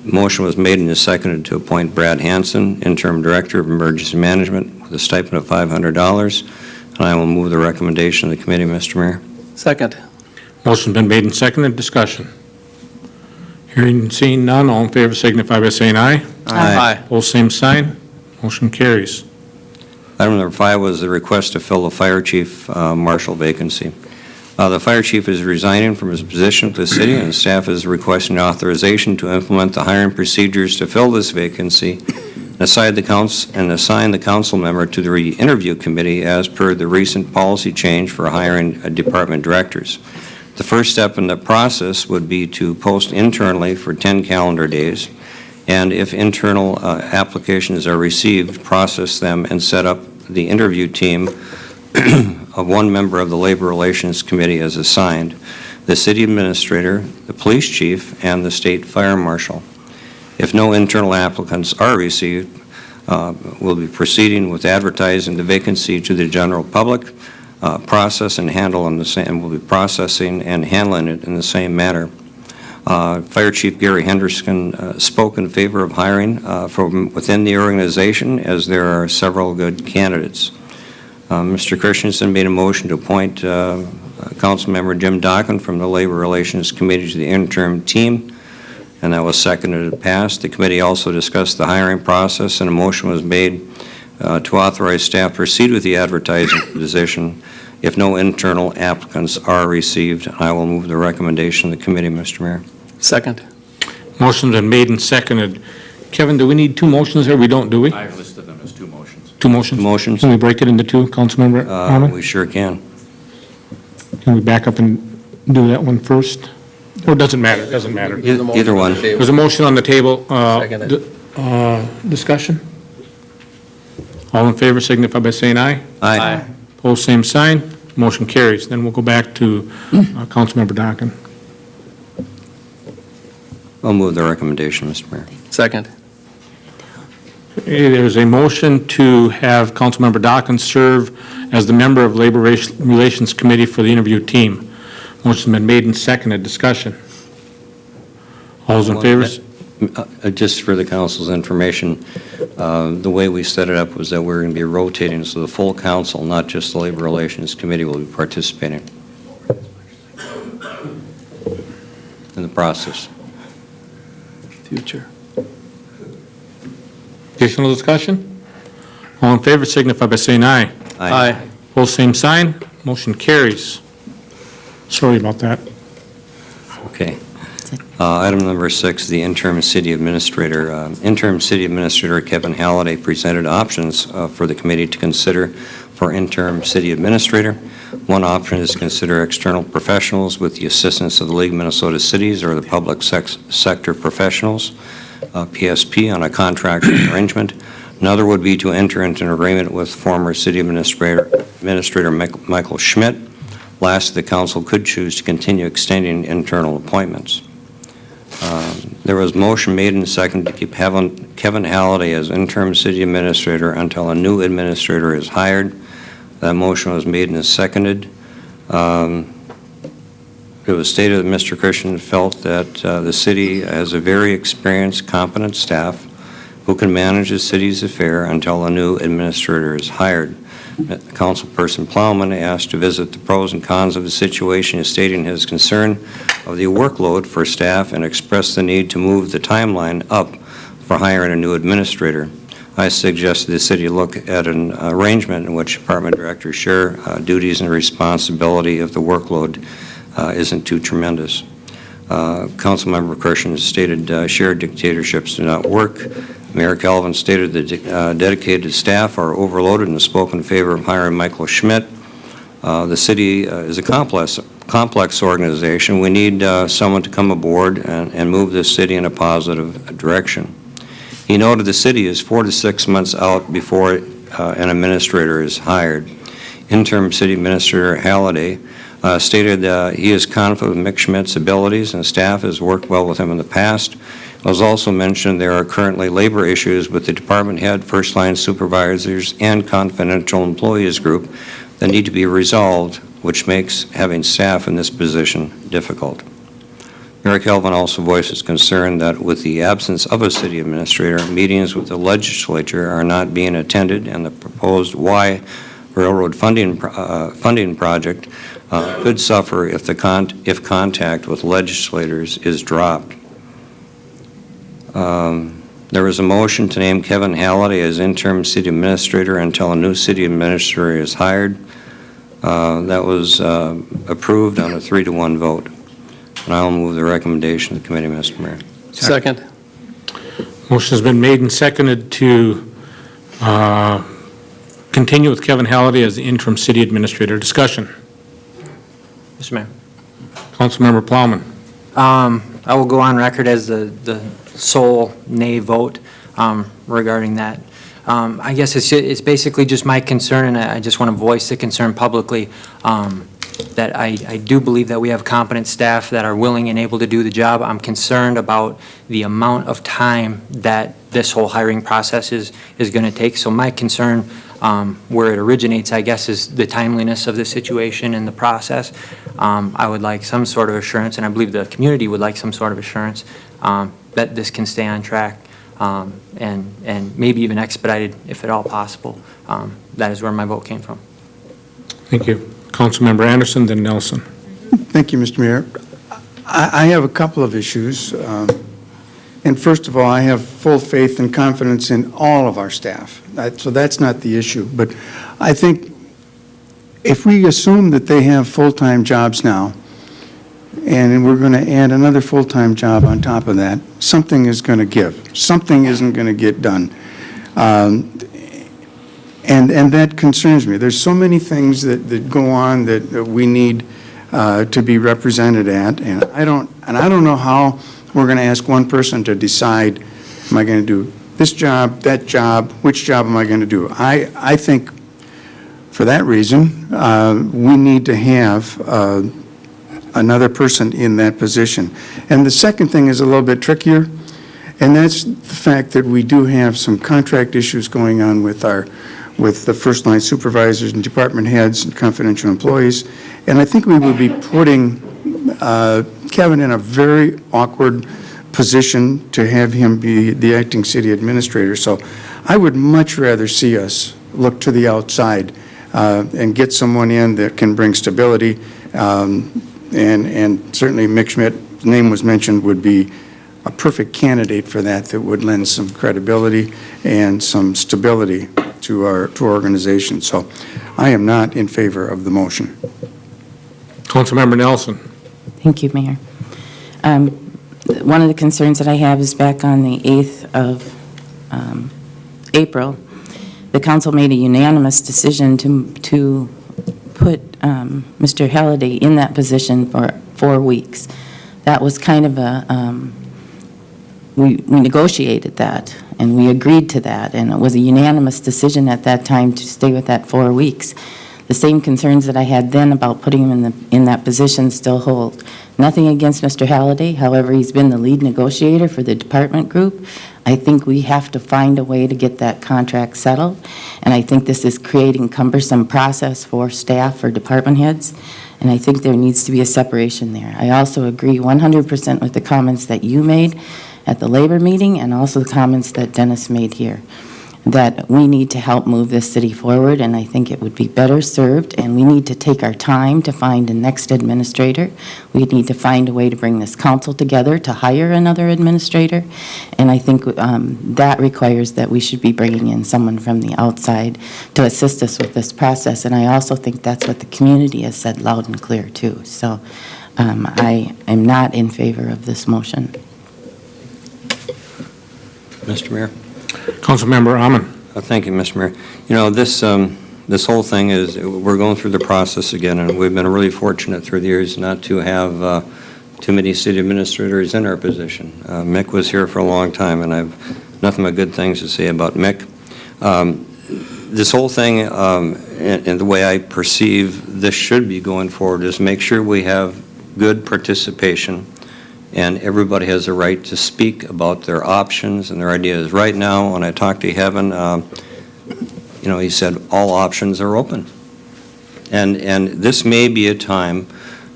Motion was made and is seconded to appoint Brad Hansen, interim director of emergency management, with a stipend of $500, and I will move the recommendation of the committee, Mr. Mayor. Second. Motion's been made and seconded. Discussion. Hearing and seeing none, all in favor signify by saying aye. Aye. Opposed, same sign. Motion carries. Item number 5 was the request to fill the fire chief marshal vacancy. The fire chief is resigning from his position with the city, and staff is requesting authorization to implement the hiring procedures to fill this vacancy assign the council member to the re-interview committee as per the recent policy change for hiring department directors. The first step in the process would be to post internally for 10 calendar days, and if internal applications are received, process them and set up the interview team of one member of the Labor Relations Committee as assigned, the city administrator, the police chief, and the state fire marshal. If no internal applicants are received, we'll be proceeding with advertising the vacancy to the general public, process and handle in the same, we'll be processing and handling it in the same manner. Fire Chief Gary Henderson spoke in favor of hiring from within the organization, as there are several good candidates. Mr. Christensen made a motion to appoint Councilmember Jim Dockin from the Labor Relations Committee to the interim team, and that was seconded and passed. The committee also discussed the hiring process, and a motion was made to authorize staff to proceed with the advertising position if no internal applicants are received. I will move the recommendation of the committee, Mr. Mayor. Second. Motion's been made and seconded. Kevin, do we need two motions here? We don't, do we? I've listed them as two motions. Two motions? Motions. Can we break it into two, Councilmember Harmon? We sure can. Can we back up and do that one first? Or it doesn't matter, it doesn't matter. Either one. There's a motion on the table. Seconded. Discussion? All in favor signify by saying aye. Aye. Opposed, same sign. Motion carries. Then we'll go back to Councilmember Dockin. I'll move the recommendation, Mr. Mayor. Second. Okay, there's a motion to have Councilmember Dockin serve as the member of Labor Relations Committee for the interview team. Motion's been made and seconded. Discussion. All those in favor? Just for the council's information, the way we set it up was that we're going to be rotating, so the full council, not just the Labor Relations Committee, will be participating in the process. Future. Additional discussion? All in favor signify by saying aye. Aye. Opposed, same sign. Motion carries. Sorry about that. Okay. Item number 6, the interim city administrator. Interim city administrator Kevin Halliday presented options for the committee to consider for interim city administrator. One option is to consider external professionals with the assistance of the League of Minnesota Cities or the public sector professionals, PSP, on a contract arrangement. Another would be to enter into an agreement with former city administrator Michael Schmidt. Last, the council could choose to continue extending internal appointments. There was motion made and seconded to keep Kevin Halliday as interim city administrator until a new administrator is hired. That motion was made and seconded. It was stated that Mr. Christian felt that the city has a very experienced, competent staff who can manage the city's affair until a new administrator is hired. Councilperson Plowman asked to visit the pros and cons of the situation, stating his concern of the workload for staff and expressed the need to move the timeline up for hiring a new administrator. I suggested the city look at an arrangement in which department directors share duties and responsibility if the workload isn't too tremendous. Councilmember Christian stated shared dictatorships do not work. Mayor Calvin stated that dedicated staff are overloaded and spoke in favor of hiring Michael Schmidt. The city is a complex organization. We need someone to come aboard and move this city in a positive direction. He noted the city is 4 to 6 months out before an administrator is hired. Interim City Administrator Halliday stated he is confident with Mick Schmidt's abilities and staff has worked well with him in the past. It was also mentioned there are currently labor issues with the department head, first-line supervisors, and confidential employees group that need to be resolved, which makes having staff in this position difficult. Mayor Calvin also voiced his concern that with the absence of a city administrator, meetings with the legislature are not being attended, and the proposed Y railroad funding project could suffer if contact with legislators is dropped. There was a motion to name Kevin Halliday as interim city administrator until a new city administrator is hired. That was approved on a 3-to-1 vote. And I'll move the recommendation of the committee, Mr. Mayor. Second. Motion's been made and seconded to continue with Kevin Halliday as the interim city administrator. Discussion. Mr. Mayor. Councilmember Plowman. I will go on record as the sole nay vote regarding that. I guess it's basically just my concern, and I just want to voice the concern publicly, that I do believe that we have competent staff that are willing and able to do the job. I'm concerned about the amount of time that this whole hiring process is going to take. So my concern, where it originates, I guess, is the timeliness of the situation and the process. I would like some sort of assurance, and I believe the community would like some sort of assurance that this can stay on track and maybe even expedited if at all possible. That is where my vote came from. Thank you. Councilmember Anderson, then Nelson. Thank you, Mr. Mayor. I have a couple of issues. And first of all, I have full faith and confidence in all of our staff. So that's not the issue. But I think if we assume that they have full-time jobs now, and we're going to add another full-time job on top of that, something is going to give. Something isn't going to get done. And that concerns me. There's so many things that go on that we need to be represented at, and I don't know how we're going to ask one person to decide, am I going to do this job, that job, which job am I going to do? I think for that reason, we need to have another person in that position. And the second thing is a little bit trickier, and that's the fact that we do have some contract issues going on with the first-line supervisors and department heads and confidential employees. And I think we would be putting Kevin in a very awkward position to have him be the acting city administrator. So I would much rather see us look to the outside and get someone in that can bring stability. And certainly Mick Schmidt's name was mentioned, would be a perfect candidate for that would lend some credibility and some stability to our organization. So I am not in favor of the motion. Councilmember Nelson. Thank you, Mayor. One of the concerns that I have is back on the 8th of April, the council made a unanimous decision to put Mr. Halliday in that position for 4 weeks. That was kind of we negotiated that, and we agreed to that, and it was a unanimous decision at that time to stay with that 4 weeks. The same concerns that I had then about putting him in that position still hold. Nothing against Mr. Halliday, however, he's been the lead negotiator for the department group. I think we have to find a way to get that contract settled, and I think this is creating cumbersome process for staff, for department heads, and I think there needs to be a separation there. I also agree 100% with the comments that you made at the labor meeting and also the comments that Dennis made here, that we need to help move this city forward, and I think it would be better served, and we need to take our time to find a next administrator. We need to find a way to bring this council together to hire another administrator, and I think that requires that we should be bringing in someone from the outside to assist us with this process, and I also think that's what the community has said loud and clear too. So I am not in favor of this motion. Mr. Mayor? Councilmember Amon. Thank you, Mr. Mayor. You know, this whole thing is, we're going through the process again, and we've been really fortunate through the years not to have too many city administrators in our position. Mick was here for a long time, and I have nothing but good things to say about Mick. This whole thing, and the way I perceive this should be going forward, is make sure we have good participation and everybody has a right to speak about their options and their ideas. Right now, when I talked to Kevin, you know, he said all options are open. And this may be a time,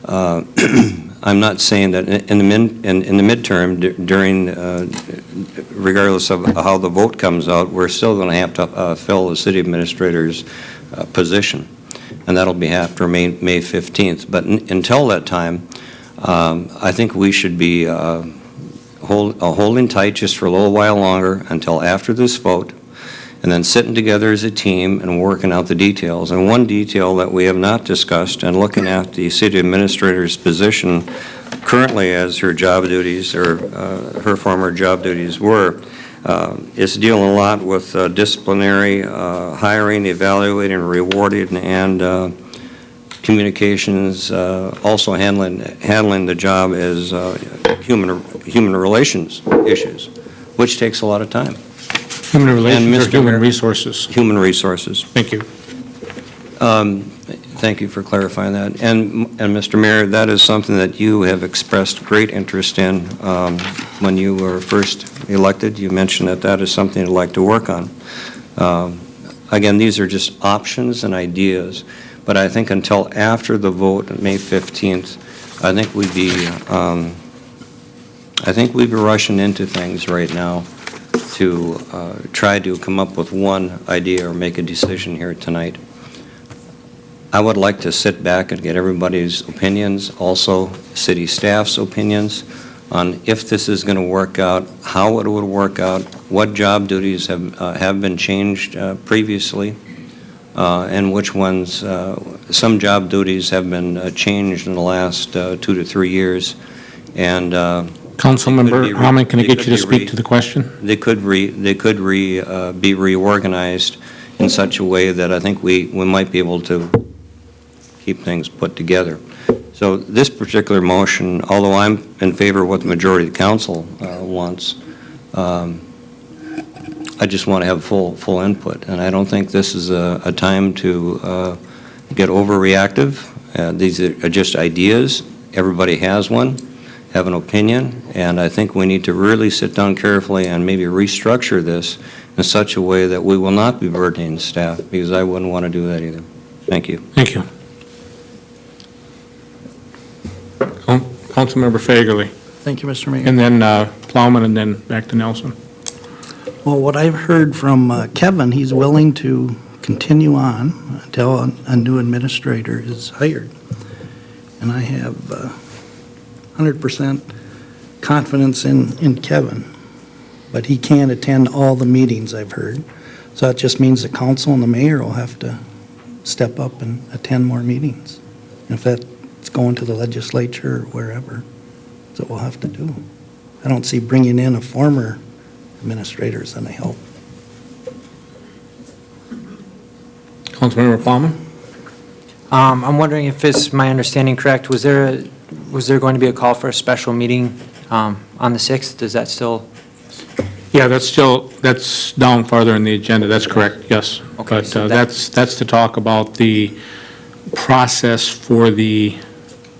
I'm not saying that in the midterm, during, regardless of how the vote comes out, we're still going to have to fill the city administrator's position. And that'll be after May 15th. But until that time, I think we should be holding tight just for a little while longer until after this vote, and then sitting together as a team and working out the details. And one detail that we have not discussed, and looking at the city administrator's position currently as her job duties, or her former job duties were, It's dealing a lot with disciplinary, hiring, evaluating, rewarding, and communications, also handling the job as human relations issues, which takes a lot of time. Human relations or Mr. human Mayor- resources? Human resources. Thank you. Thank you for clarifying that. And Mr. Mayor, that is something that you have expressed great interest in when you were first elected. You mentioned that that is something you'd like to work on. Again, these are just options and ideas, but I think until after the vote on May 15th, I think we'd be rushing into things right now to try to come up with one idea or make a decision here tonight. I would like to sit back and get everybody's opinions, also city staff's opinions, on if this is going to work out, how it would work out, what job duties have been changed previously, and which ones, some job duties have been changed in the last 2 to 3 years. And Councilmember Hammond, can I get you to speak to the question? They could be reorganized in such a way that I think we might be able to keep things put together. So this particular motion, although I'm in favor of what the majority of the council wants, I just want to have full input, and I don't think this is a time to get overreactive. These are just ideas. Everybody has one, have an opinion, and I think we need to really sit down carefully and maybe restructure this in such a way that we will not be burdening staff, because I wouldn't want to do that either. Thank you. Thank you. Councilmember Fagerly. Thank you, Mr. Mayor. And then Plowman, and then back to Nelson. Well, what I've heard from Kevin, he's willing to continue on until a new administrator is hired. And I have 100% confidence in Kevin, but he can't attend all the meetings, I've heard. So that just means the council and the mayor will have to step up and attend more meetings. And if that's going to the legislature or wherever, that's what we'll have to do. I don't see bringing in a former administrator as any help. Councilmember Plowman? I'm wondering if it's my understanding correct, was there going to be a call for a special meeting on the 6th? Is that still? Yeah, that's down farther in the agenda. That's correct, yes. Okay, But so that's to talk about the process for the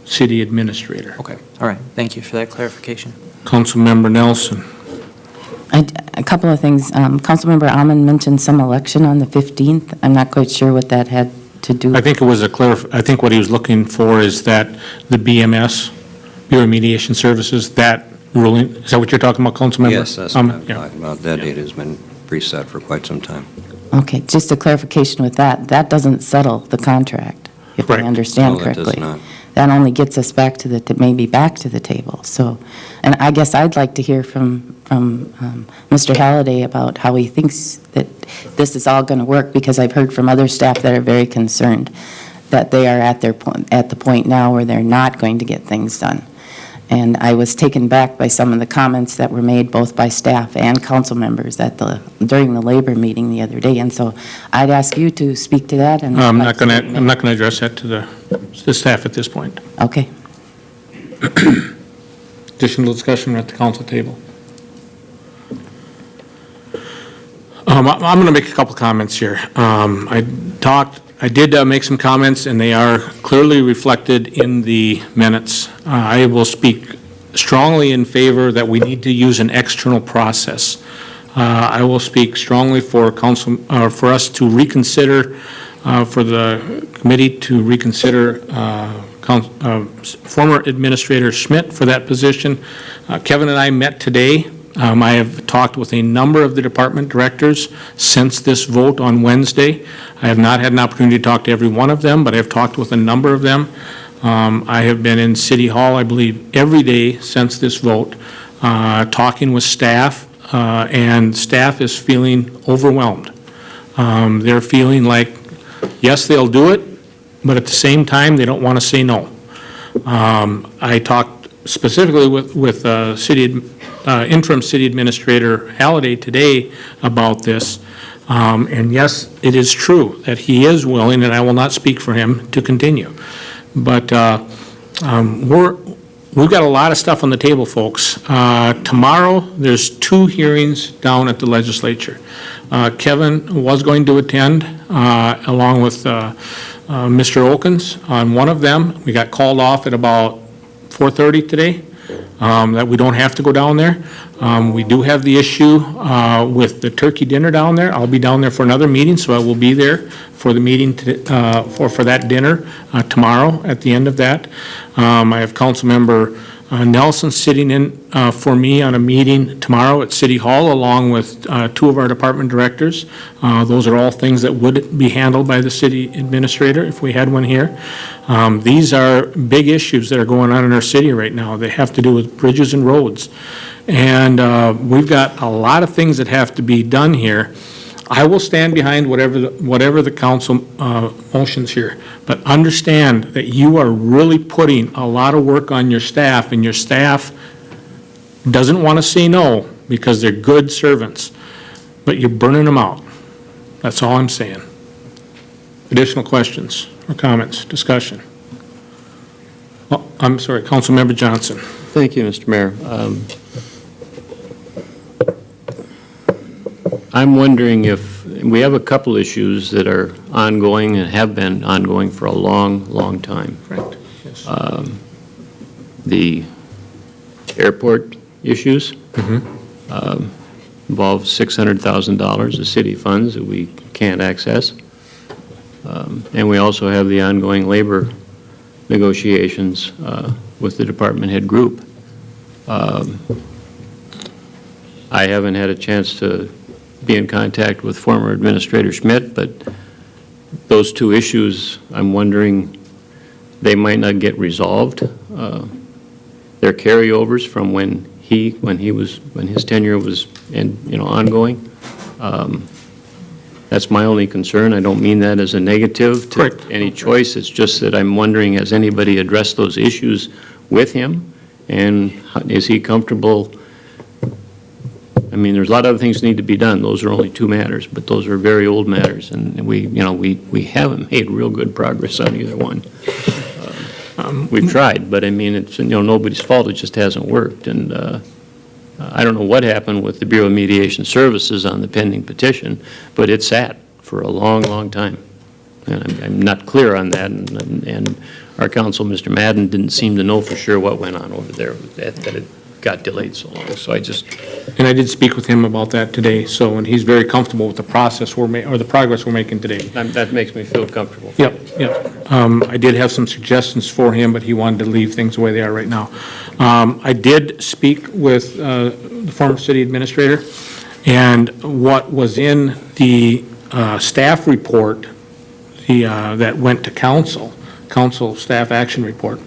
city administrator. Okay, all right, thank you for that clarification. Councilmember Nelson. A couple of things. Councilmember Almond mentioned some election on the 15th. I'm not quite sure what that had to do. I think it was I think what he was looking for is that the BMS, Bureau of Mediation Services, that ruling, is that what you're talking about, Councilmember? Yes, that's what I'm yeah. talking about. That date has been preset for quite some time. Okay, just a clarification with that. That doesn't settle the contract, if I Right. understand No, that does correctly. not. That only gets us back to maybe back to the table. So, and I guess I'd like to hear from Mr. Halliday about how he thinks that this is all going to work, because I've heard from other staff that are very concerned that they are at the point now where they're not going to get things done. And I was taken back by some of the comments that were made both by staff and council members during the labor meeting the other day. And so I'd ask you to speak to that. And I'm not going to address that to the staff at this point. Okay. Additional discussion at the council table. I'm going to make a couple comments here. I did make some comments, and they are clearly reflected in the minutes. I will speak strongly in favor that we need to use an external process. I will speak strongly for us to reconsider, for the committee to reconsider former Administrator Schmidt for that position. Kevin and I met today. I have talked with a number of the department directors since this vote on Wednesday. I have not had an opportunity to talk to every one of them, but I have talked with a number of them. I have been in City Hall, I believe, every day since this vote, talking with staff, and staff is feeling overwhelmed. They're feeling like, yes, they'll do it, but at the same time, they don't want to say no. I talked specifically with interim city administrator Halliday today about this. And yes, it is true that he is willing, and I will not speak for him, to continue. But we've got a lot of stuff on the table, folks. Tomorrow, there's 2 hearings down at the legislature. Kevin was going to attend, along with Mr. Okens on one of them. We got called off at about 4:30 today, that we don't have to go down there. We do have the issue with the turkey dinner down there. I'll be down there for another meeting, so I will be there for the meeting, for that dinner tomorrow at the end of that. I have Councilmember Nelson sitting in for me on a meeting tomorrow at City Hall, along with 2 of our department directors. Those are all things that would be handled by the city administrator if we had one here. These are big issues that are going on in our city right now. They have to do with bridges and roads. And we've got a lot of things that have to be done here. I will stand behind whatever the council motions here, but understand that you are really putting a lot of work on your staff, and your staff doesn't want to say no because they're good servants, but you're burning them out. That's all I'm saying. Additional questions or comments, discussion? Oh, I'm sorry, Councilmember Johnson. Thank you, Mr. Mayor. I'm wondering if, we have a couple issues that are ongoing and have been ongoing for a long, long time. Correct, yes. The airport issues involve $600,000 of city funds that we can't access. And we also have the ongoing labor negotiations with the department head group. I haven't had a chance to be in contact with former Administrator Schmidt, but those 2 issues, I'm wondering, they might not get resolved. They're carryovers from when his tenure was ongoing. That's my only concern. I don't mean that as a negative to any choice. It's just that I'm wondering, has anybody addressed those issues with him? And is he comfortable? I mean, there's a lot of other things that need to be done. Those are only 2 matters, but those are very old matters, and we haven't made real good progress on either one. We've tried, but I mean, it's nobody's fault. It just hasn't worked, and I don't know what happened with the Bureau of Mediation Services on the pending petition, but it sat for a long, long time, and I'm not clear on that, and our counsel, Mr. Madden, didn't seem to know for sure what went on over there, that it got delayed so long. So And I did speak with him about that today, and he's very comfortable with the process or the progress we're making today. That makes me feel comfortable. Yep. I did have some suggestions for him, but he wanted to leave things the way they are right now. I did speak with the former city administrator, and what was in the staff report that went to council staff action report,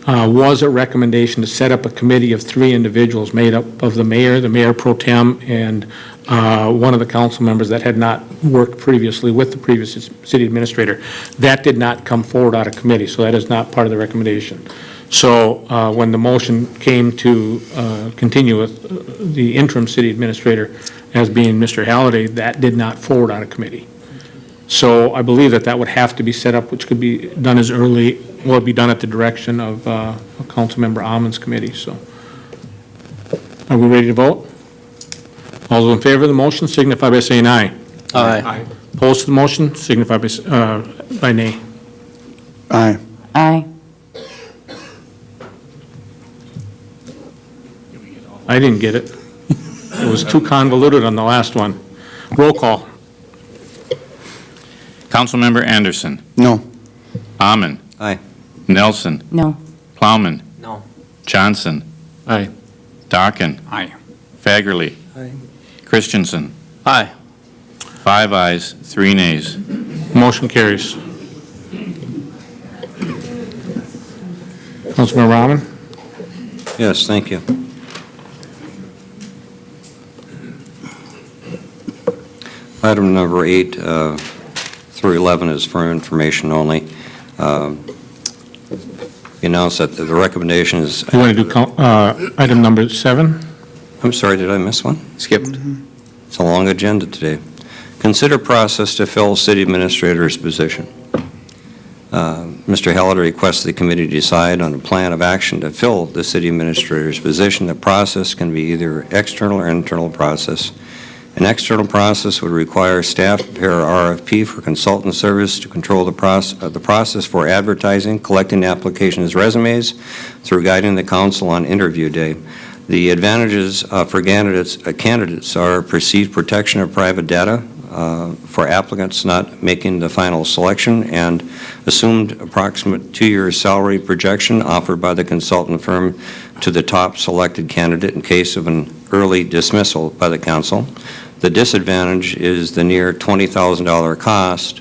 was a recommendation to set up a committee of 3 individuals made up of the mayor pro tem, and one of the council members that had not worked previously with the previous city administrator. That did not come forward out of committee, so that is not part of the recommendation. So when the motion came to continue with the interim city administrator as being Mr. Halliday, that did not forward out of committee. So I believe that would have to be set up, which could be done as early, or be done at the direction of Councilmember Ammon's committee. So, are we ready to vote? All those in favor of the motion signify by saying aye. Aye. Opposed to the motion signify by nay. Aye. Aye. I didn't get it. It was too convoluted on the last one. Roll call. Councilmember Anderson. No. Ammon. Aye. Nelson. No. Plowman. No. Johnson. Aye. Dockin. Aye. Fagerly. Aye. Christensen. Aye. 5 ayes, 3 nays. Motion carries. Councilmember Rahman? Yes, thank you. Item number 8 through 11 is for information only. We announced that the recommendation is... You want to do item number 7? I'm sorry, did I miss one? Skipped. It's a long agenda today. Consider process to fill city administrator's position. Mr. Heller requests the committee decide on a plan of action to fill the city administrator's position. The process can be either external or internal process. An external process would require staff to prepare a RFP for consultant service to control the process for advertising, collecting applications, resumes, through guiding the council on interview day. The advantages for candidates are perceived protection of private data for applicants not making the final selection, and assumed approximate 2-year salary projection offered by the consultant firm to the top selected candidate in case of an early dismissal by the council. The disadvantage is the near $20,000 cost,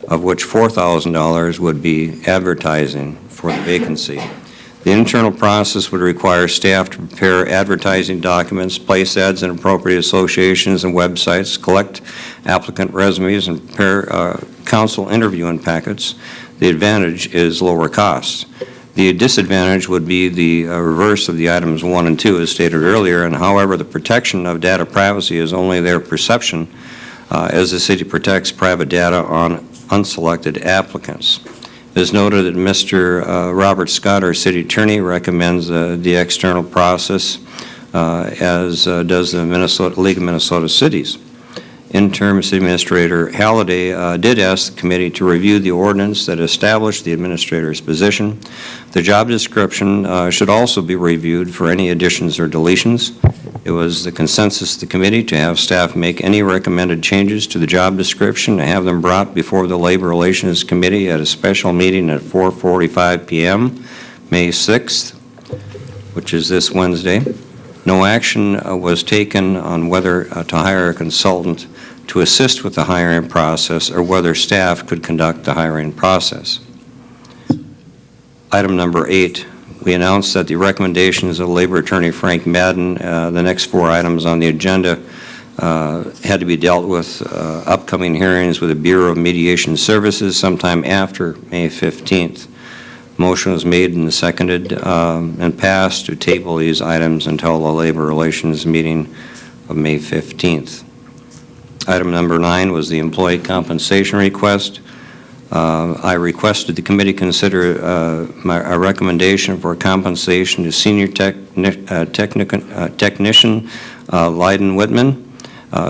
of which $4,000 would be advertising for the vacancy. The internal process would require staff to prepare advertising documents, place ads in appropriate associations and websites, collect applicant resumes, and prepare council interviewing packets. The advantage is lower costs. The disadvantage would be the reverse of the items 1 and 2, as stated earlier, and however, the protection of data privacy is only their perception, as the city protects private data on unselected applicants. It is noted that Mr. Robert Scott, our city attorney, recommends the external process, as does the League of Minnesota Cities. Interim City Administrator Halliday did ask the committee to review the ordinance that established the administrator's position. The job description should also be reviewed for any additions or deletions. It was the consensus of the committee to have staff make any recommended changes to the job description and have them brought before the Labor Relations Committee at a special meeting at 4:45 p.m., May 6th, which is this Wednesday. No action was taken on whether to hire a consultant to assist with the hiring process or whether staff could conduct the hiring process. Item number 8, we announced that the recommendations of Labor Attorney Frank Madden, the next 4 items on the agenda, had to be dealt with upcoming hearings with the Bureau of Mediation Services sometime after May 15th. Motion was made and seconded and passed to table these items until the Labor Relations meeting of May 15th. Item number 9 was the employee compensation request. I requested the committee consider a recommendation for compensation to senior technician Lyden Whitman,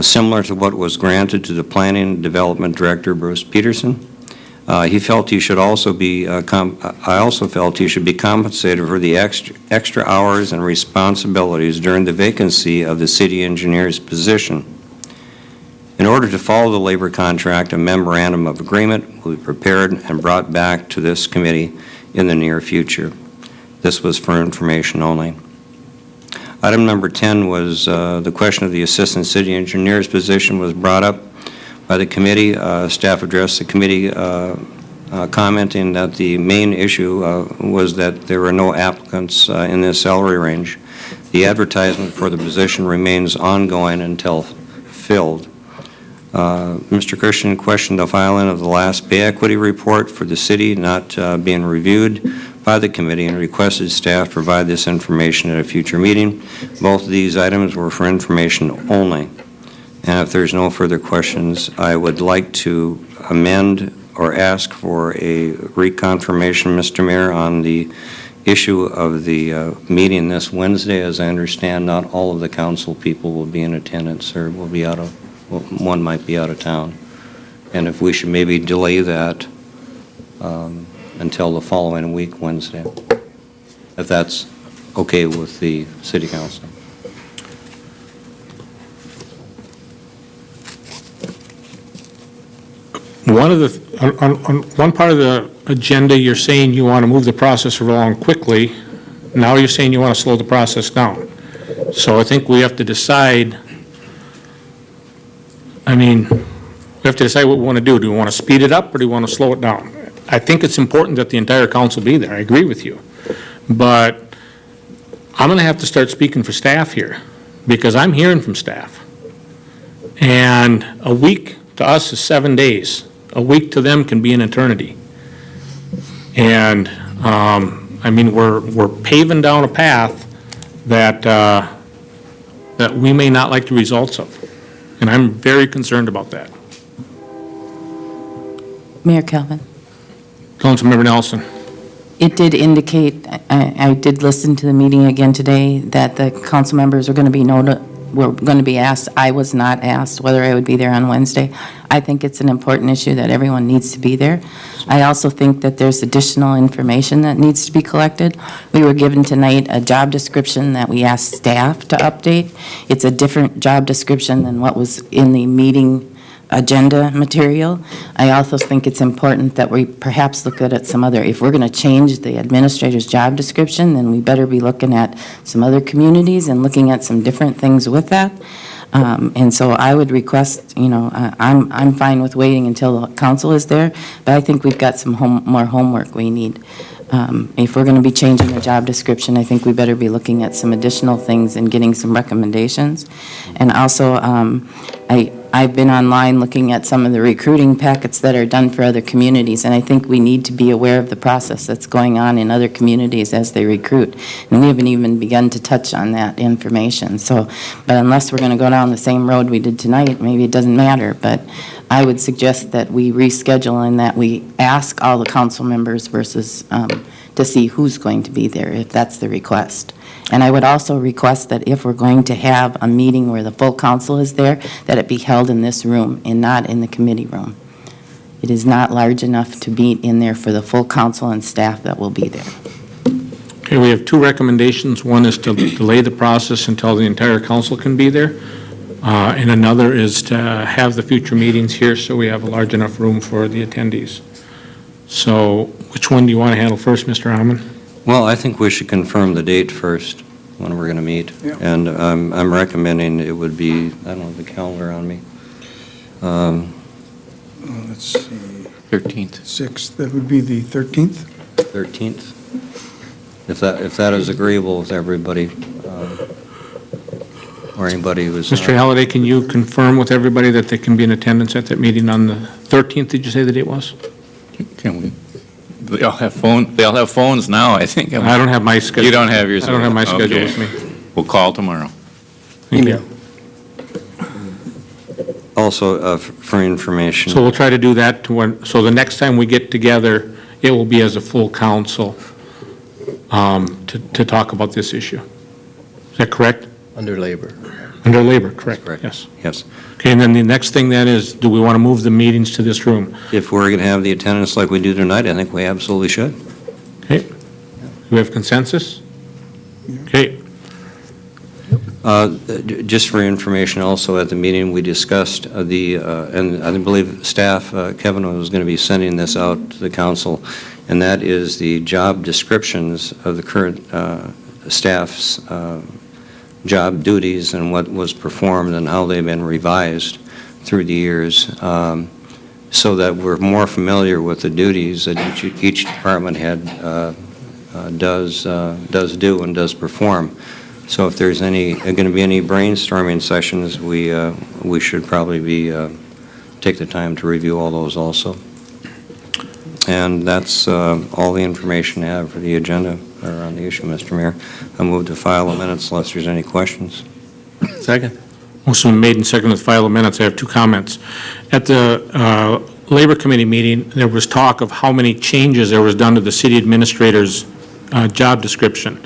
similar to what was granted to the Planning and Development Director Bruce Peterson. He felt he should also be, I also felt he should be compensated for the extra hours and responsibilities during the vacancy of the city engineer's position. In order to follow the labor contract, a memorandum of agreement will be prepared and brought back to this committee in the near future. This was for information only. Item number 10 was the question of the assistant city engineer's position was brought up by the committee. Staff addressed the committee commenting that the main issue was that there were no applicants in this salary range. The advertisement for the position remains ongoing until filled. Mr. Christian questioned the filing of the last pay equity report for the city not being reviewed by the committee and requested staff provide this information at a future meeting. Both of these items were for information only. And if there's no further questions, I would like to amend or ask for a reconfirmation, Mr. Mayor, on the issue of the meeting this Wednesday. As I understand, not all of the council people will be in attendance or will be out of, one might be out of town. And if we should maybe delay that until the following week, Wednesday, if that's okay with the city council. One of the, on one part of the agenda, you're saying you want to move the process along quickly. Now you're saying you want to slow the process down. So I think we have to decide, I mean, we have to decide what we want to do. Do we want to speed it up or do we want to slow it down? I think it's important that the entire council be there. I agree with you. But I'm going to have to start speaking for staff here because I'm hearing from staff. And a week to us is 7 days. A week to them can be an eternity. And I mean, we're paving down a path that we may not like the results of. And I'm very concerned about that. Mayor Calvin? Councilmember Nelson? It did indicate, I did listen to the meeting again today, that the council members were going to be asked. I was not asked whether I would be there on Wednesday. I think it's an important issue that everyone needs to be there. I also think that there's additional information that needs to be collected. We were given tonight a job description that we asked staff to update. It's a different job description than what was in the meeting agenda material. I also think it's important that we perhaps look at some other, if we're going to change the administrator's job description, then we better be looking at some other communities and looking at some different things with that. And so I would request, I'm fine with waiting until the council is there, but I think we've got some more homework we need. If we're going to be changing the job description, I think we better be looking at some additional things and getting some recommendations. And also, I've been online looking at some of the recruiting packets that are done for other communities, and I think we need to be aware of the process that's going on in other communities as they recruit. And we haven't even begun to touch on that information. So, but unless we're going to go down the same road we did tonight, maybe it doesn't matter. But I would suggest that we reschedule and that we ask all the council members versus to see who's going to be there, if that's the request. And I would also request that if we're going to have a meeting where the full council is there, that it be held in this room and not in the committee room. It is not large enough to be in there for the full council and staff that will be there. Okay, we have two recommendations. One is to delay the process until the entire council can be there. And another is to have the future meetings here so we have a large enough room for the attendees. So which one do you want to handle first, Mr. Hammond? Well, I think we should confirm the date first, when we're going to meet. Yeah. And I'm recommending it would be, I don't have the calendar on me. Let's see, 13th. 6th, that would be the 13th? 13th. If that is agreeable with everybody, or anybody who's... Mr. Halliday, can you confirm with everybody that they can be in attendance at that meeting on the 13th? Did you say the date was? Can we? They all have phones now, I think. I don't have my schedule. You don't have yours? I don't have my schedule Okay. with me. We'll call tomorrow. Email. Also, for information... So we'll try to do that so the next time we get together, it will be as a full council to talk about this issue. Is that correct? Under labor. Under labor, correct, yes. Yes. Okay, and then the next thing then is, do we want to move the meetings to this room? If we're going to have the attendance like we do tonight, I think we absolutely should. Okay. Do we have consensus? Okay. Just for information also, at the meeting, we discussed and I believe staff, Kevin was going to be sending this out to the council, and that is the job descriptions of the current staff's job duties and what was performed and how they've been revised through the years, so that we're more familiar with the duties that each department head does do and does perform. So if there's going to be any brainstorming sessions, we should probably take the time to review all those also. And that's all the information I have for the agenda or on the issue, Mr. Mayor. I move to file the minutes unless there's any questions. Second. Motion been made and seconded to file the minutes. I have two comments. At the Labor Committee meeting, there was talk of how many changes there was done to the city administrator's job description.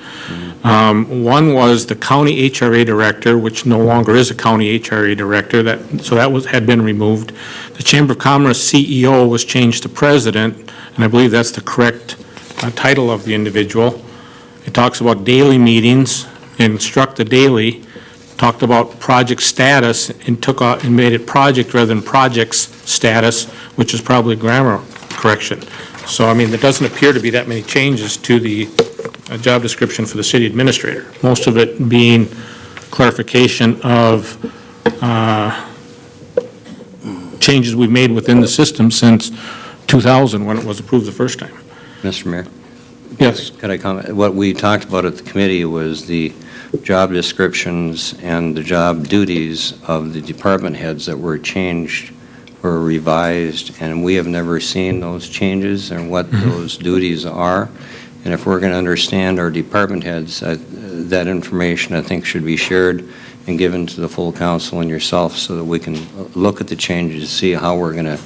One was the county HRA director, which no longer is a county HRA director, so that had been removed. The Chamber of Commerce CEO was changed to president, and I believe that's the correct title of the individual. It talks about daily meetings and struck the daily, talked about project status and made it project rather than projects status, which is probably a grammar correction. So, I mean, there doesn't appear to be that many changes to the job description for the city administrator, most of it being clarification of changes we've made within the system since 2000 when it was approved the first time. Mr. Mayor? Yes. Could I comment? What we talked about at the committee was the job descriptions and the job duties of the department heads that were changed or revised, and we have never seen those changes and what those duties are. And if we're going to understand our department heads, that information, I think, should be shared and given to the full council and yourself so that we can look at the changes to see how we're going to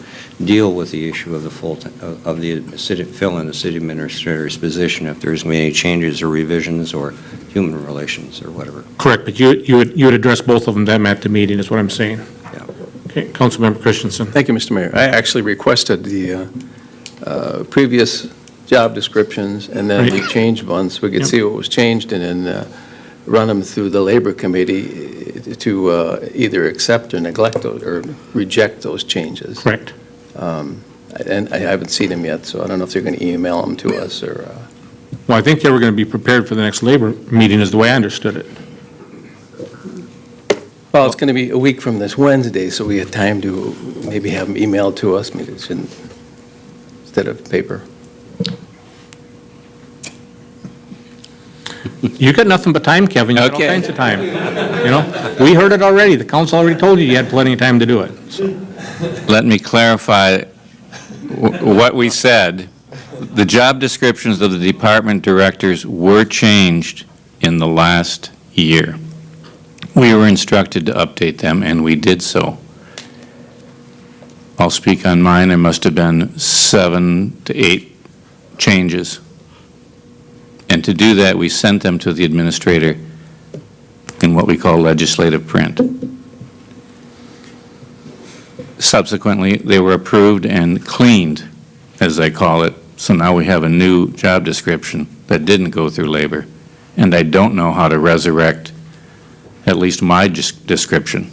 deal with the issue of the fill in the city administrator's position, if there's going to be any changes or revisions or human relations or whatever. Correct, but you would address both of them at the meeting, is what I'm saying. Yeah. Okay, Councilmember Christensen. Thank you, Mr. Mayor. I actually requested the previous job descriptions, and then we changed one, so we could see what was changed, and then run them through the Labor Committee to either accept or neglect or reject those changes. Correct. And I haven't seen them yet, so I don't know if they're going to email them to us or... Well, I think they were going to be prepared for the next labor meeting, is the way I understood it. Well, it's going to be a week from this Wednesday, so we had time to maybe have them emailed to us, maybe it shouldn't, instead of paper. You got nothing but time, Kevin. You got all Okay. kinds of time. You know, we heard it already. The council already told you you had plenty of time to do it. So. Let me clarify what we said. The job descriptions of the department directors were changed in the last year. We were instructed to update them, and we did so. I'll speak on mine. There must have been 7 to 8 changes. And to do that, we sent them to the administrator in what we call legislative print. Subsequently, they were approved and cleaned, as I call it. So now we have a new job description that didn't go through labor. And I don't know how to resurrect at least my description.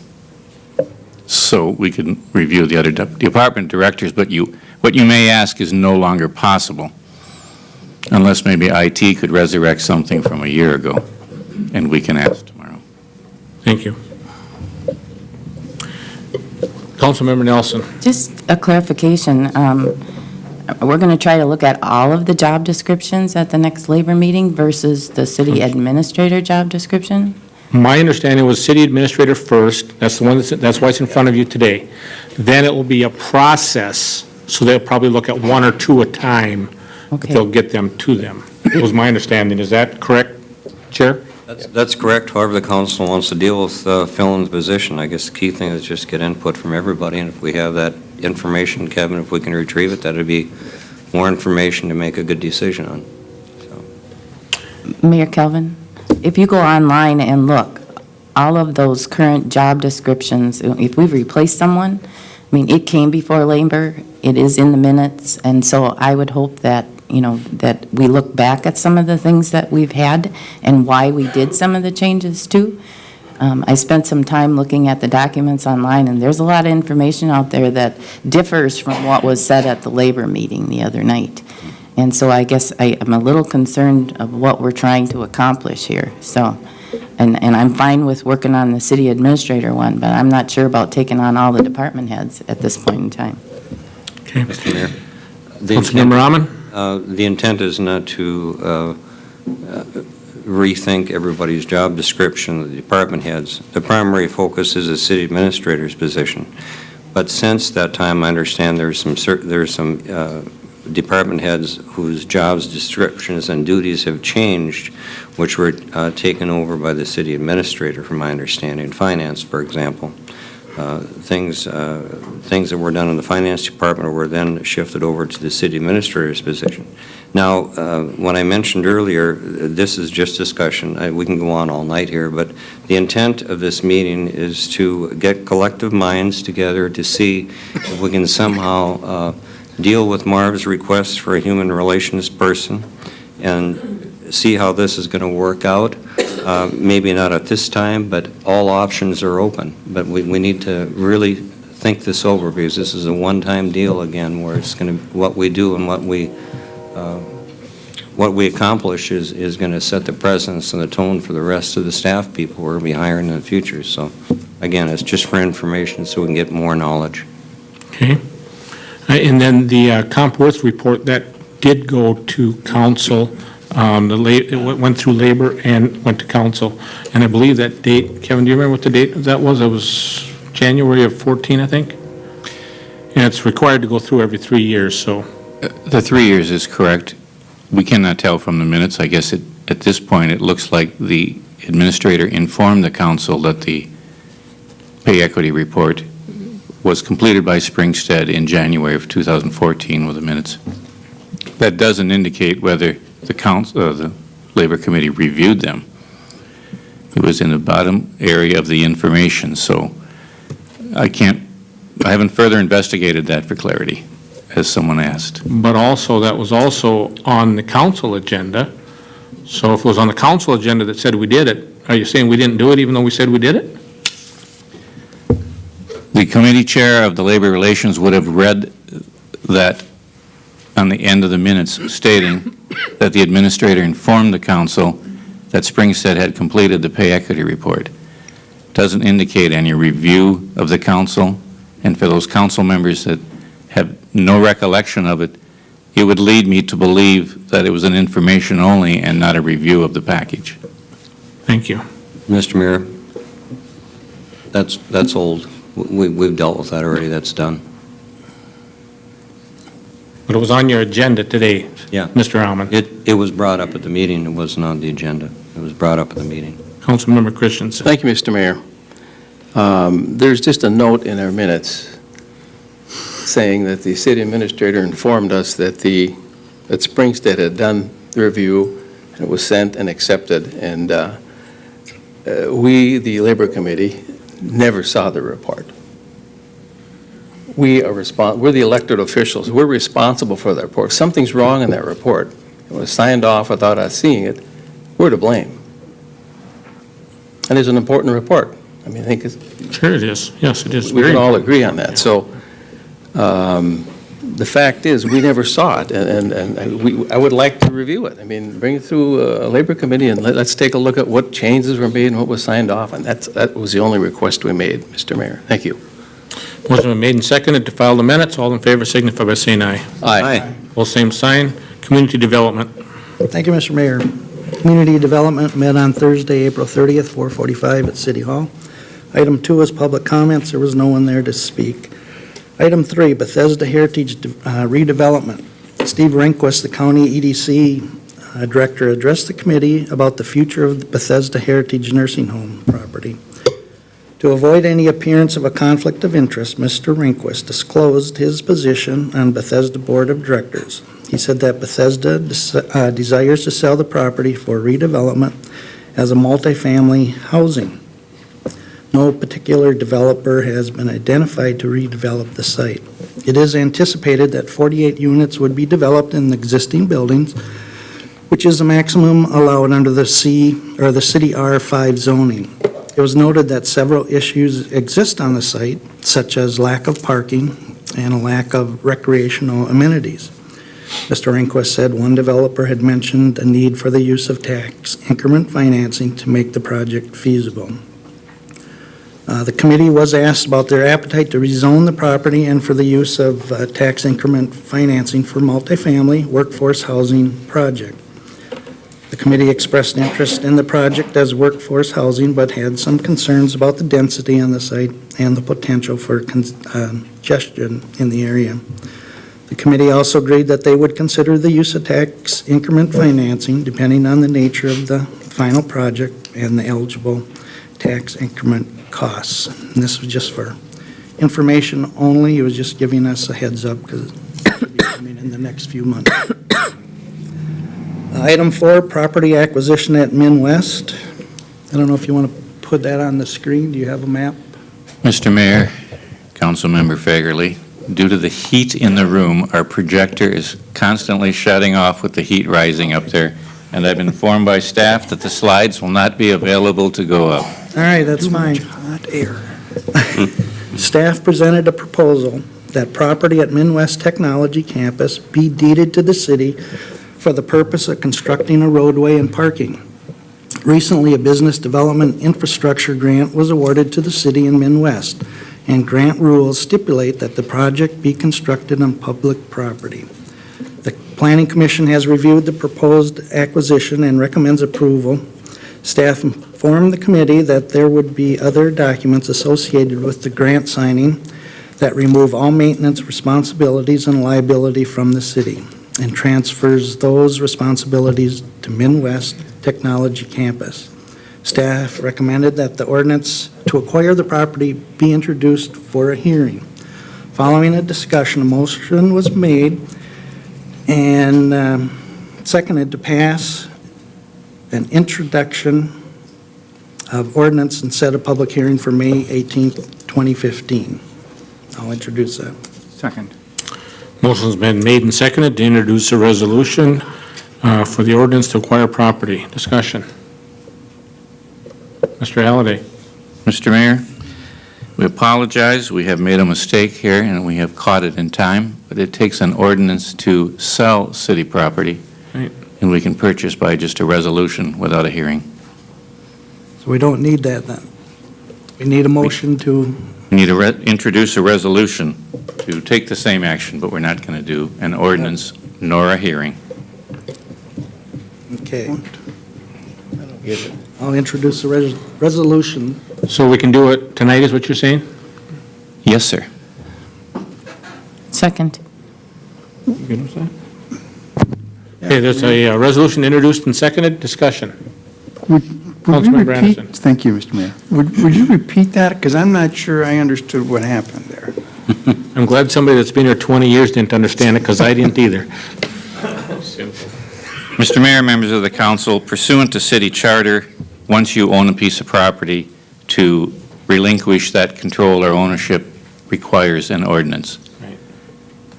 So we can review the other department directors, but what you may ask is no longer possible. Unless maybe IT could resurrect something from a year ago, and we can ask tomorrow. Thank you. Councilmember Nelson. Just a clarification. We're going to try to look at all of the job descriptions at the next labor meeting versus the city administrator job description? My understanding was city administrator first. That's the one that's why it's in front of you today. Then it will be a process, so they'll probably look at 1 or 2 at a time. Okay. They'll get them to them. It was my understanding. Is that correct, Chair? That's correct. However the council wants to deal with filling the position, I guess the key thing is just get input from everybody, and if we have that information, Kevin, if we can retrieve it, that'd be more information to make a good decision on. Mayor Kelvin, if you go online and look, all of those current job descriptions, if we've replaced someone, I mean, it came before labor, it is in the minutes, and so I would hope that, you know, that we look back at some of the things that we've had and why we did some of the changes too. I spent some time looking at the documents online, and there's a lot of information out there that differs from what was said at the labor meeting the other night. And so I guess I'm a little concerned of what we're trying to accomplish here. So, and I'm fine with working on the city administrator one, but I'm not sure about taking on all the department heads at this point in time. Okay. Mr. Mayor. Councilmember Rahman? The intent is not to rethink everybody's job description of the department heads. The primary focus is the city administrator's position. But since that time, I understand there's some department heads whose jobs descriptions and duties have changed, which were taken over by the city administrator, from my understanding. Finance, for example. Things that were done in the finance department were then shifted over to the city administrator's position. Now, when I mentioned earlier, this is just discussion. We can go on all night here, but the intent of this meeting is to get collective minds together to see if we can somehow deal with Marv's request for a human relations person and see how this is going to work out. Maybe not at this time, but all options are open. But we need to really think this over, because this is a one-time deal again, where it's going to, what we do and what we accomplish is going to set the precedence and the tone for the rest of the staff people we're going to be hiring in the future. So, again, it's just for information so we can get more knowledge. Okay. And then the comp worth report, that did go to council. It went through labor and went to council. And I believe that date, Kevin, do you remember what the date of that was? It was January of 14, I think. And it's required to go through every 3 years, so. The 3 years is correct. we cannot tell from the minutes. I guess at this point, it looks like the administrator informed the council that the pay equity report was completed by Springstead in January of 2014 with the minutes. That doesn't indicate whether the Labor Committee reviewed them. It was in the bottom area of the information, so I haven't further investigated that for clarity, as someone asked. But also, that was also on the council agenda. So if it was on the council agenda that said we did it, are you saying we didn't do it even though we said we did it? The committee chair of the Labor Relations would have read that on the end of the minutes stating that the administrator informed the council that Springstead had completed the pay equity report. Doesn't indicate any review of the council, and for those council members that have no recollection of it, it would lead me to believe that it was an information only and not a review of the package. Thank you. Mr. Mayor, that's old. We've dealt with that already. That's done. But it was on your agenda today, Yeah. Mr. Alman. It was brought up at the meeting. It wasn't on the agenda. It was brought up at the meeting. Councilmember Christensen. Thank you, Mr. Mayor. There's just a note in our minutes saying that the city administrator informed us that that Springstead had done the review, and it was sent and accepted, and we, the Labor Committee, never saw the report. We're the elected officials. We're responsible for that report. If something's wrong in that report, it was signed off without us seeing it, we're to blame. And it's an important report. I mean, I think it's... Sure it is. Yes, it is. We can all agree on that. So the fact is, we never saw it, and I would like to review it. I mean, bring it through a Labor Committee, and let's take a look at what changes were made and what was signed off, and that was the only request we made, Mr. Mayor. Thank you. Motion been made and seconded to file the minutes. All in favor signify by saying aye. Aye. All same sign. Community Development. Thank you, Mr. Mayor. Community Development met on Thursday, April 30th, 4:45 at City Hall. Item 2 is public comments. There was no one there to speak. Item 3, Bethesda Heritage Redevelopment. Steve Rehnquist, the County EDC Director, addressed the committee about the future of the Bethesda Heritage Nursing Home property. To avoid any appearance of a conflict of interest, Mr. Rehnquist disclosed his position on Bethesda Board of Directors. He said that Bethesda desires to sell the property for redevelopment as a multifamily housing. No particular developer has been identified to redevelop the site. It is anticipated that 48 units would be developed in the existing buildings, which is the maximum allowed under the City R5 zoning. It was noted that several issues exist on the site, such as lack of parking and a lack of recreational amenities. Mr. Rehnquist said one developer had mentioned a need for the use of tax increment financing to make the project feasible. The committee was asked about their appetite to rezone the property and for the use of tax increment financing for multifamily workforce housing project. The committee expressed interest in the project as workforce housing, but had some concerns about the density on the site and the potential for congestion in the area. The committee also agreed that they would consider the use of tax increment financing depending on the nature of the final project and the eligible tax increment costs. And this was just for information only. He was just giving us a heads up because it will be coming in the next few months. Item 4, property acquisition at Min West. I don't know if you want to put that on the screen. Do you have a map? Mr. Mayor, Councilmember Fagerly, due to the heat in the room, our projector is constantly shutting off with the heat rising up there, and I've been informed by staff that the slides will not be available to go up. All right, that's fine. Hot air. Staff presented a proposal that property at Min West Technology Campus be deeded to the city for the purpose of constructing a roadway and parking. Recently, a business development infrastructure grant was awarded to the city in Min West, and grant rules stipulate that the project be constructed on public property. The Planning Commission has reviewed the proposed acquisition and recommends approval. Staff informed the committee that there would be other documents associated with the grant signing that remove all maintenance responsibilities and liability from the city. and transfers those responsibilities to Midwest Technology Campus. Staff recommended that the ordinance to acquire the property be introduced for a hearing. Following a discussion, a motion was made and seconded to pass an introduction of ordinance and set a public hearing for May 18th, 2015. I'll introduce that. Second. Motion's been made and seconded to introduce a resolution for the ordinance to acquire property. Discussion. Mr. Halliday. Mr. Mayor, we apologize. We have made a mistake here, and we have caught it in time, but it takes an ordinance to sell city property, Right. and we can purchase by just a resolution without a hearing. So we don't need that then. We need a motion to, We need to introduce a resolution to take the same action, but we're not going to do an ordinance nor a hearing. okay. I'll introduce a resolution. So we can do it tonight, is what you're saying? Yes, sir. Second. You good with that? Okay, there's a resolution introduced and seconded. Discussion. Would you Councilmember repeat? Anderson. Thank you, Mr. Mayor. Would you repeat that? Because I'm not sure I understood what happened there. I'm glad somebody that's been here 20 years didn't understand it, because I didn't either. Mr. Mayor, members of the council, pursuant to city charter, once you own a piece of property, to relinquish that control or ownership requires an ordinance. Right.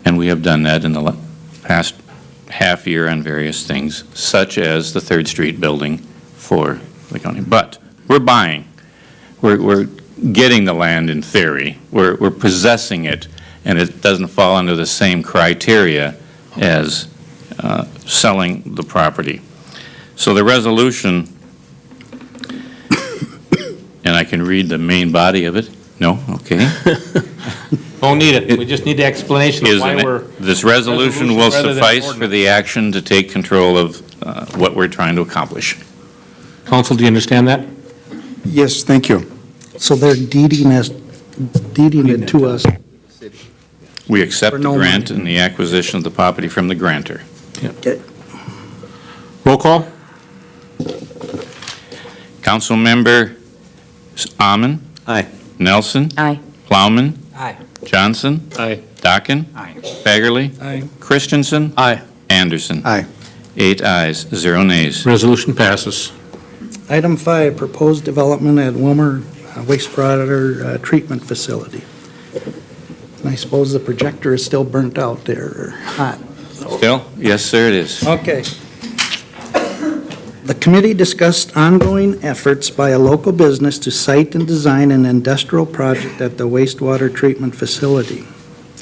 And we have done that in the past half year on various things, such as the 3rd Street building for the county. But we're buying. We're getting the land in theory. We're possessing it, and it doesn't fall under the same criteria as selling the property. So the resolution, and I can read the main body of it. No? Okay. Don't need it. We just need the explanation of why we're... This resolution will rather than suffice for ordinance. the action to take control of what we're trying to accomplish. Council, do you understand that? Yes, thank you. So they're deeding it to us. We accept For the no grant money. and the acquisition of the property from the grantor. Okay. Roll call? Councilmember Amon? Aye. Nelson? Aye. Plowman? Aye. Johnson? Aye. Dockin? Aye. Fagerly? Aye. Christensen? Aye. Anderson? Aye. 8 ayes, 0 nays. Resolution passes. Item 5, proposed development at Willmar wastewater treatment facility. And I suppose the projector is still burnt out there, or hot. Still? Yes, sir, it is. Okay. The committee discussed ongoing efforts by a local business to site and design an industrial project at the wastewater treatment facility.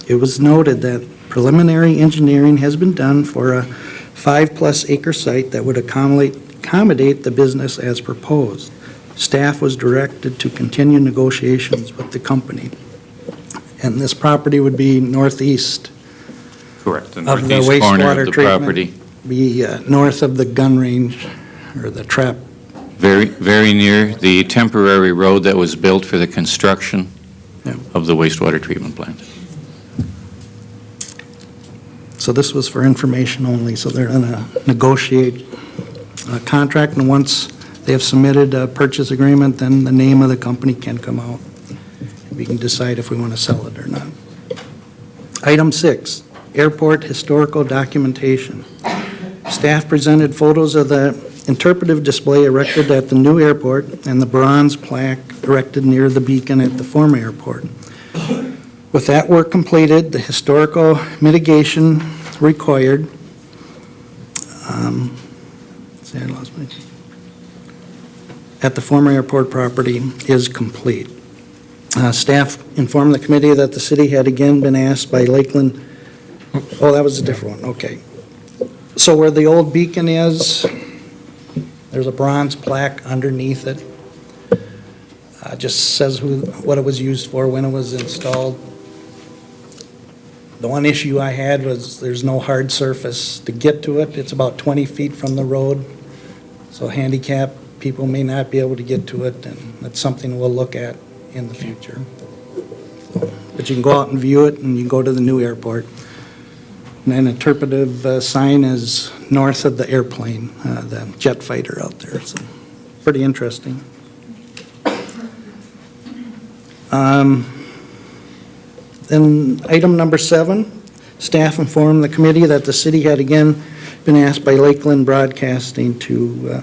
It was noted that preliminary engineering has been done for a 5+ acre site that would accommodate the business as proposed. Staff was directed to continue negotiations with the company. And this property would be northeast Correct. The of the northeast corner wastewater of the treatment. property. Be north of the gun range, or the trap. Very, very near the temporary road that was built for the construction Yeah. of the wastewater treatment plant. So this was for information only, so they're going to negotiate a contract, and once they have submitted a purchase agreement, then the name of the company can come out. We can decide if we want to sell it or not. Item 6, airport historical documentation. Staff presented photos of the interpretive display erected at the new airport and the bronze plaque erected near the beacon at the former airport. With that work completed, the historical mitigation required, see, I lost my, at the former airport property is complete. Staff informed the committee that the city had again been asked by Lakeland, oh, that was a different one, okay. So where the old beacon is, there's a bronze plaque underneath it. Just says what it was used for, when it was installed. The one issue I had was there's no hard surface to get to it. It's about 20 feet from the road, so handicapped people may not be able to get to it, and that's something we'll look at in the future. But you can go out and view it, and you can go to the new airport. And an interpretive sign is north of the airplane, the jet fighter out there, so pretty interesting. Then item number 7, staff informed the committee that the city had again been asked by Lakeland Broadcasting to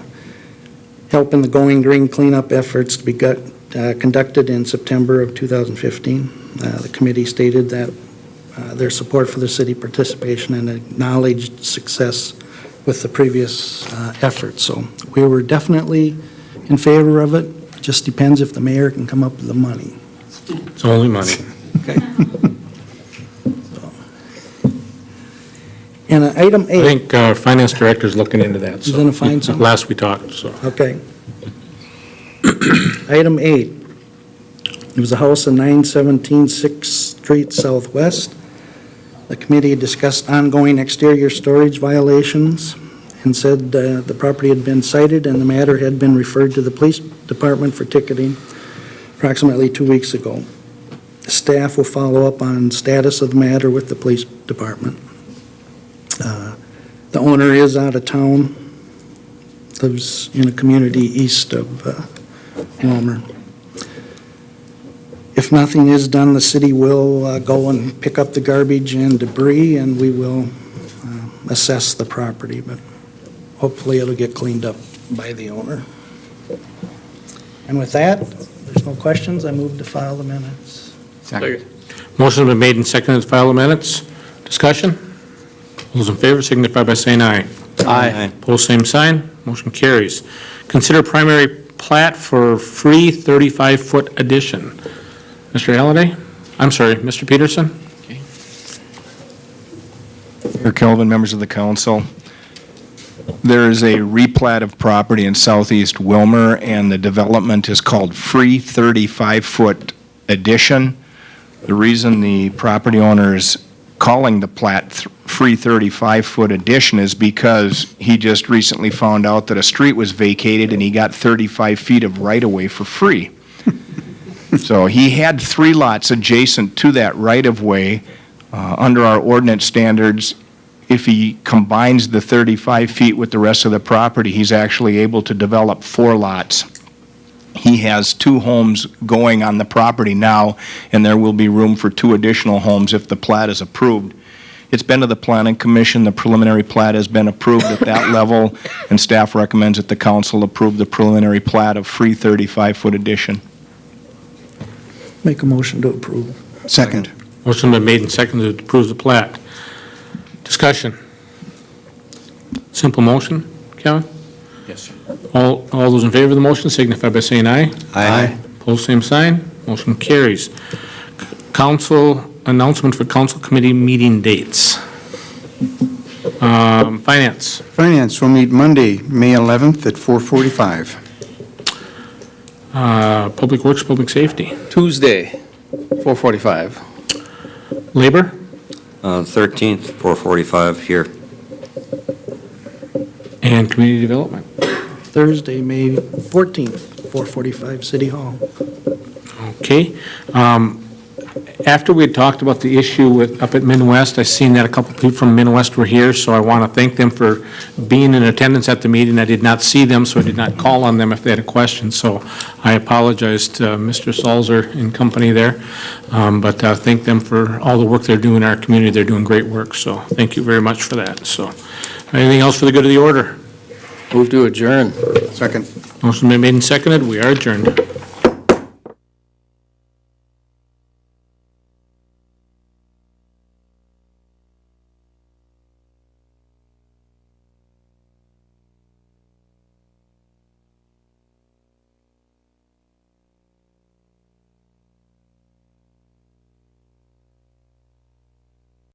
help in the Going Green cleanup efforts to be conducted in September of 2015. The committee stated that their support for the city participation and acknowledged success with the previous effort. So we were definitely in favor of it. It just depends if the mayor can come up with the money. It's only money. Okay. And item 8. I think finance director's looking into that. He's gonna find something? Last we talked, so. Okay. Item 8. It was a house on 917 6th Street Southwest. The committee discussed ongoing exterior storage violations and said the property had been cited and the matter had been referred to the police department for ticketing approximately 2 weeks ago. Staff will follow up on status of the matter with the police department. The owner is out of town, lives in a community east of Willmar. If nothing is done, the city will go and pick up the garbage and debris, and we will assess the property, but hopefully it'll get cleaned up by the owner. And with that, there's no questions, I move to file the minutes. Motion has been made and seconded to file the minutes. Discussion? All those in favor signify by saying aye. Aye. Pose same sign. Motion carries. Consider primary plat for free 35-foot addition. Mr. Halliday? I'm sorry, Mr. Peterson? Mayor Kelvin, members of the council. There is a replat of property in southeast Willmar, and the development is called free 35-foot addition. The reason the property owner is calling the plat free 35-foot addition is because he just recently found out that a street was vacated and he got 35 feet of right-of-way for free. So he had 3 lots adjacent to that right-of-way. Under our ordinance standards, if he combines the 35 feet with the rest of the property, he's actually able to develop 4 lots. He has 2 homes going on the property now, and there will be room for 2 additional homes if the plat is approved. It's been to the Planning Commission. The preliminary plat has been approved at that level, and staff recommends that the council approve the preliminary plat of free 35-foot addition. Make a motion to approve. Second. Motion has been made and seconded to approve the plat. Discussion? Simple motion, Kevin? Yes, sir. All those in favor of the motion signify by saying aye. Aye. Pose same sign. Motion carries. Council, announcement for council committee meeting dates. Finance. Finance will meet Monday, May 11th at 4:45. Public Works, Public Safety. Tuesday, 4:45. Labor. 13th, 4:45 here. And Community Development. Thursday, May 14th, 4:45, City Hall. Okay. After we had talked about the issue up at Midwest, I seen that a couple people from Midwest were here, so I want to thank them for being in attendance at the meeting. I did not see them, so I did not call on them if they had a question, so I apologize to Mr. Salzer and company there. But thank them for all the work they're doing in our community. They're doing great work, so thank you very much for that. So, anything else for the good of the order? Move to adjourn. Second. Motion been made and seconded. We are adjourned.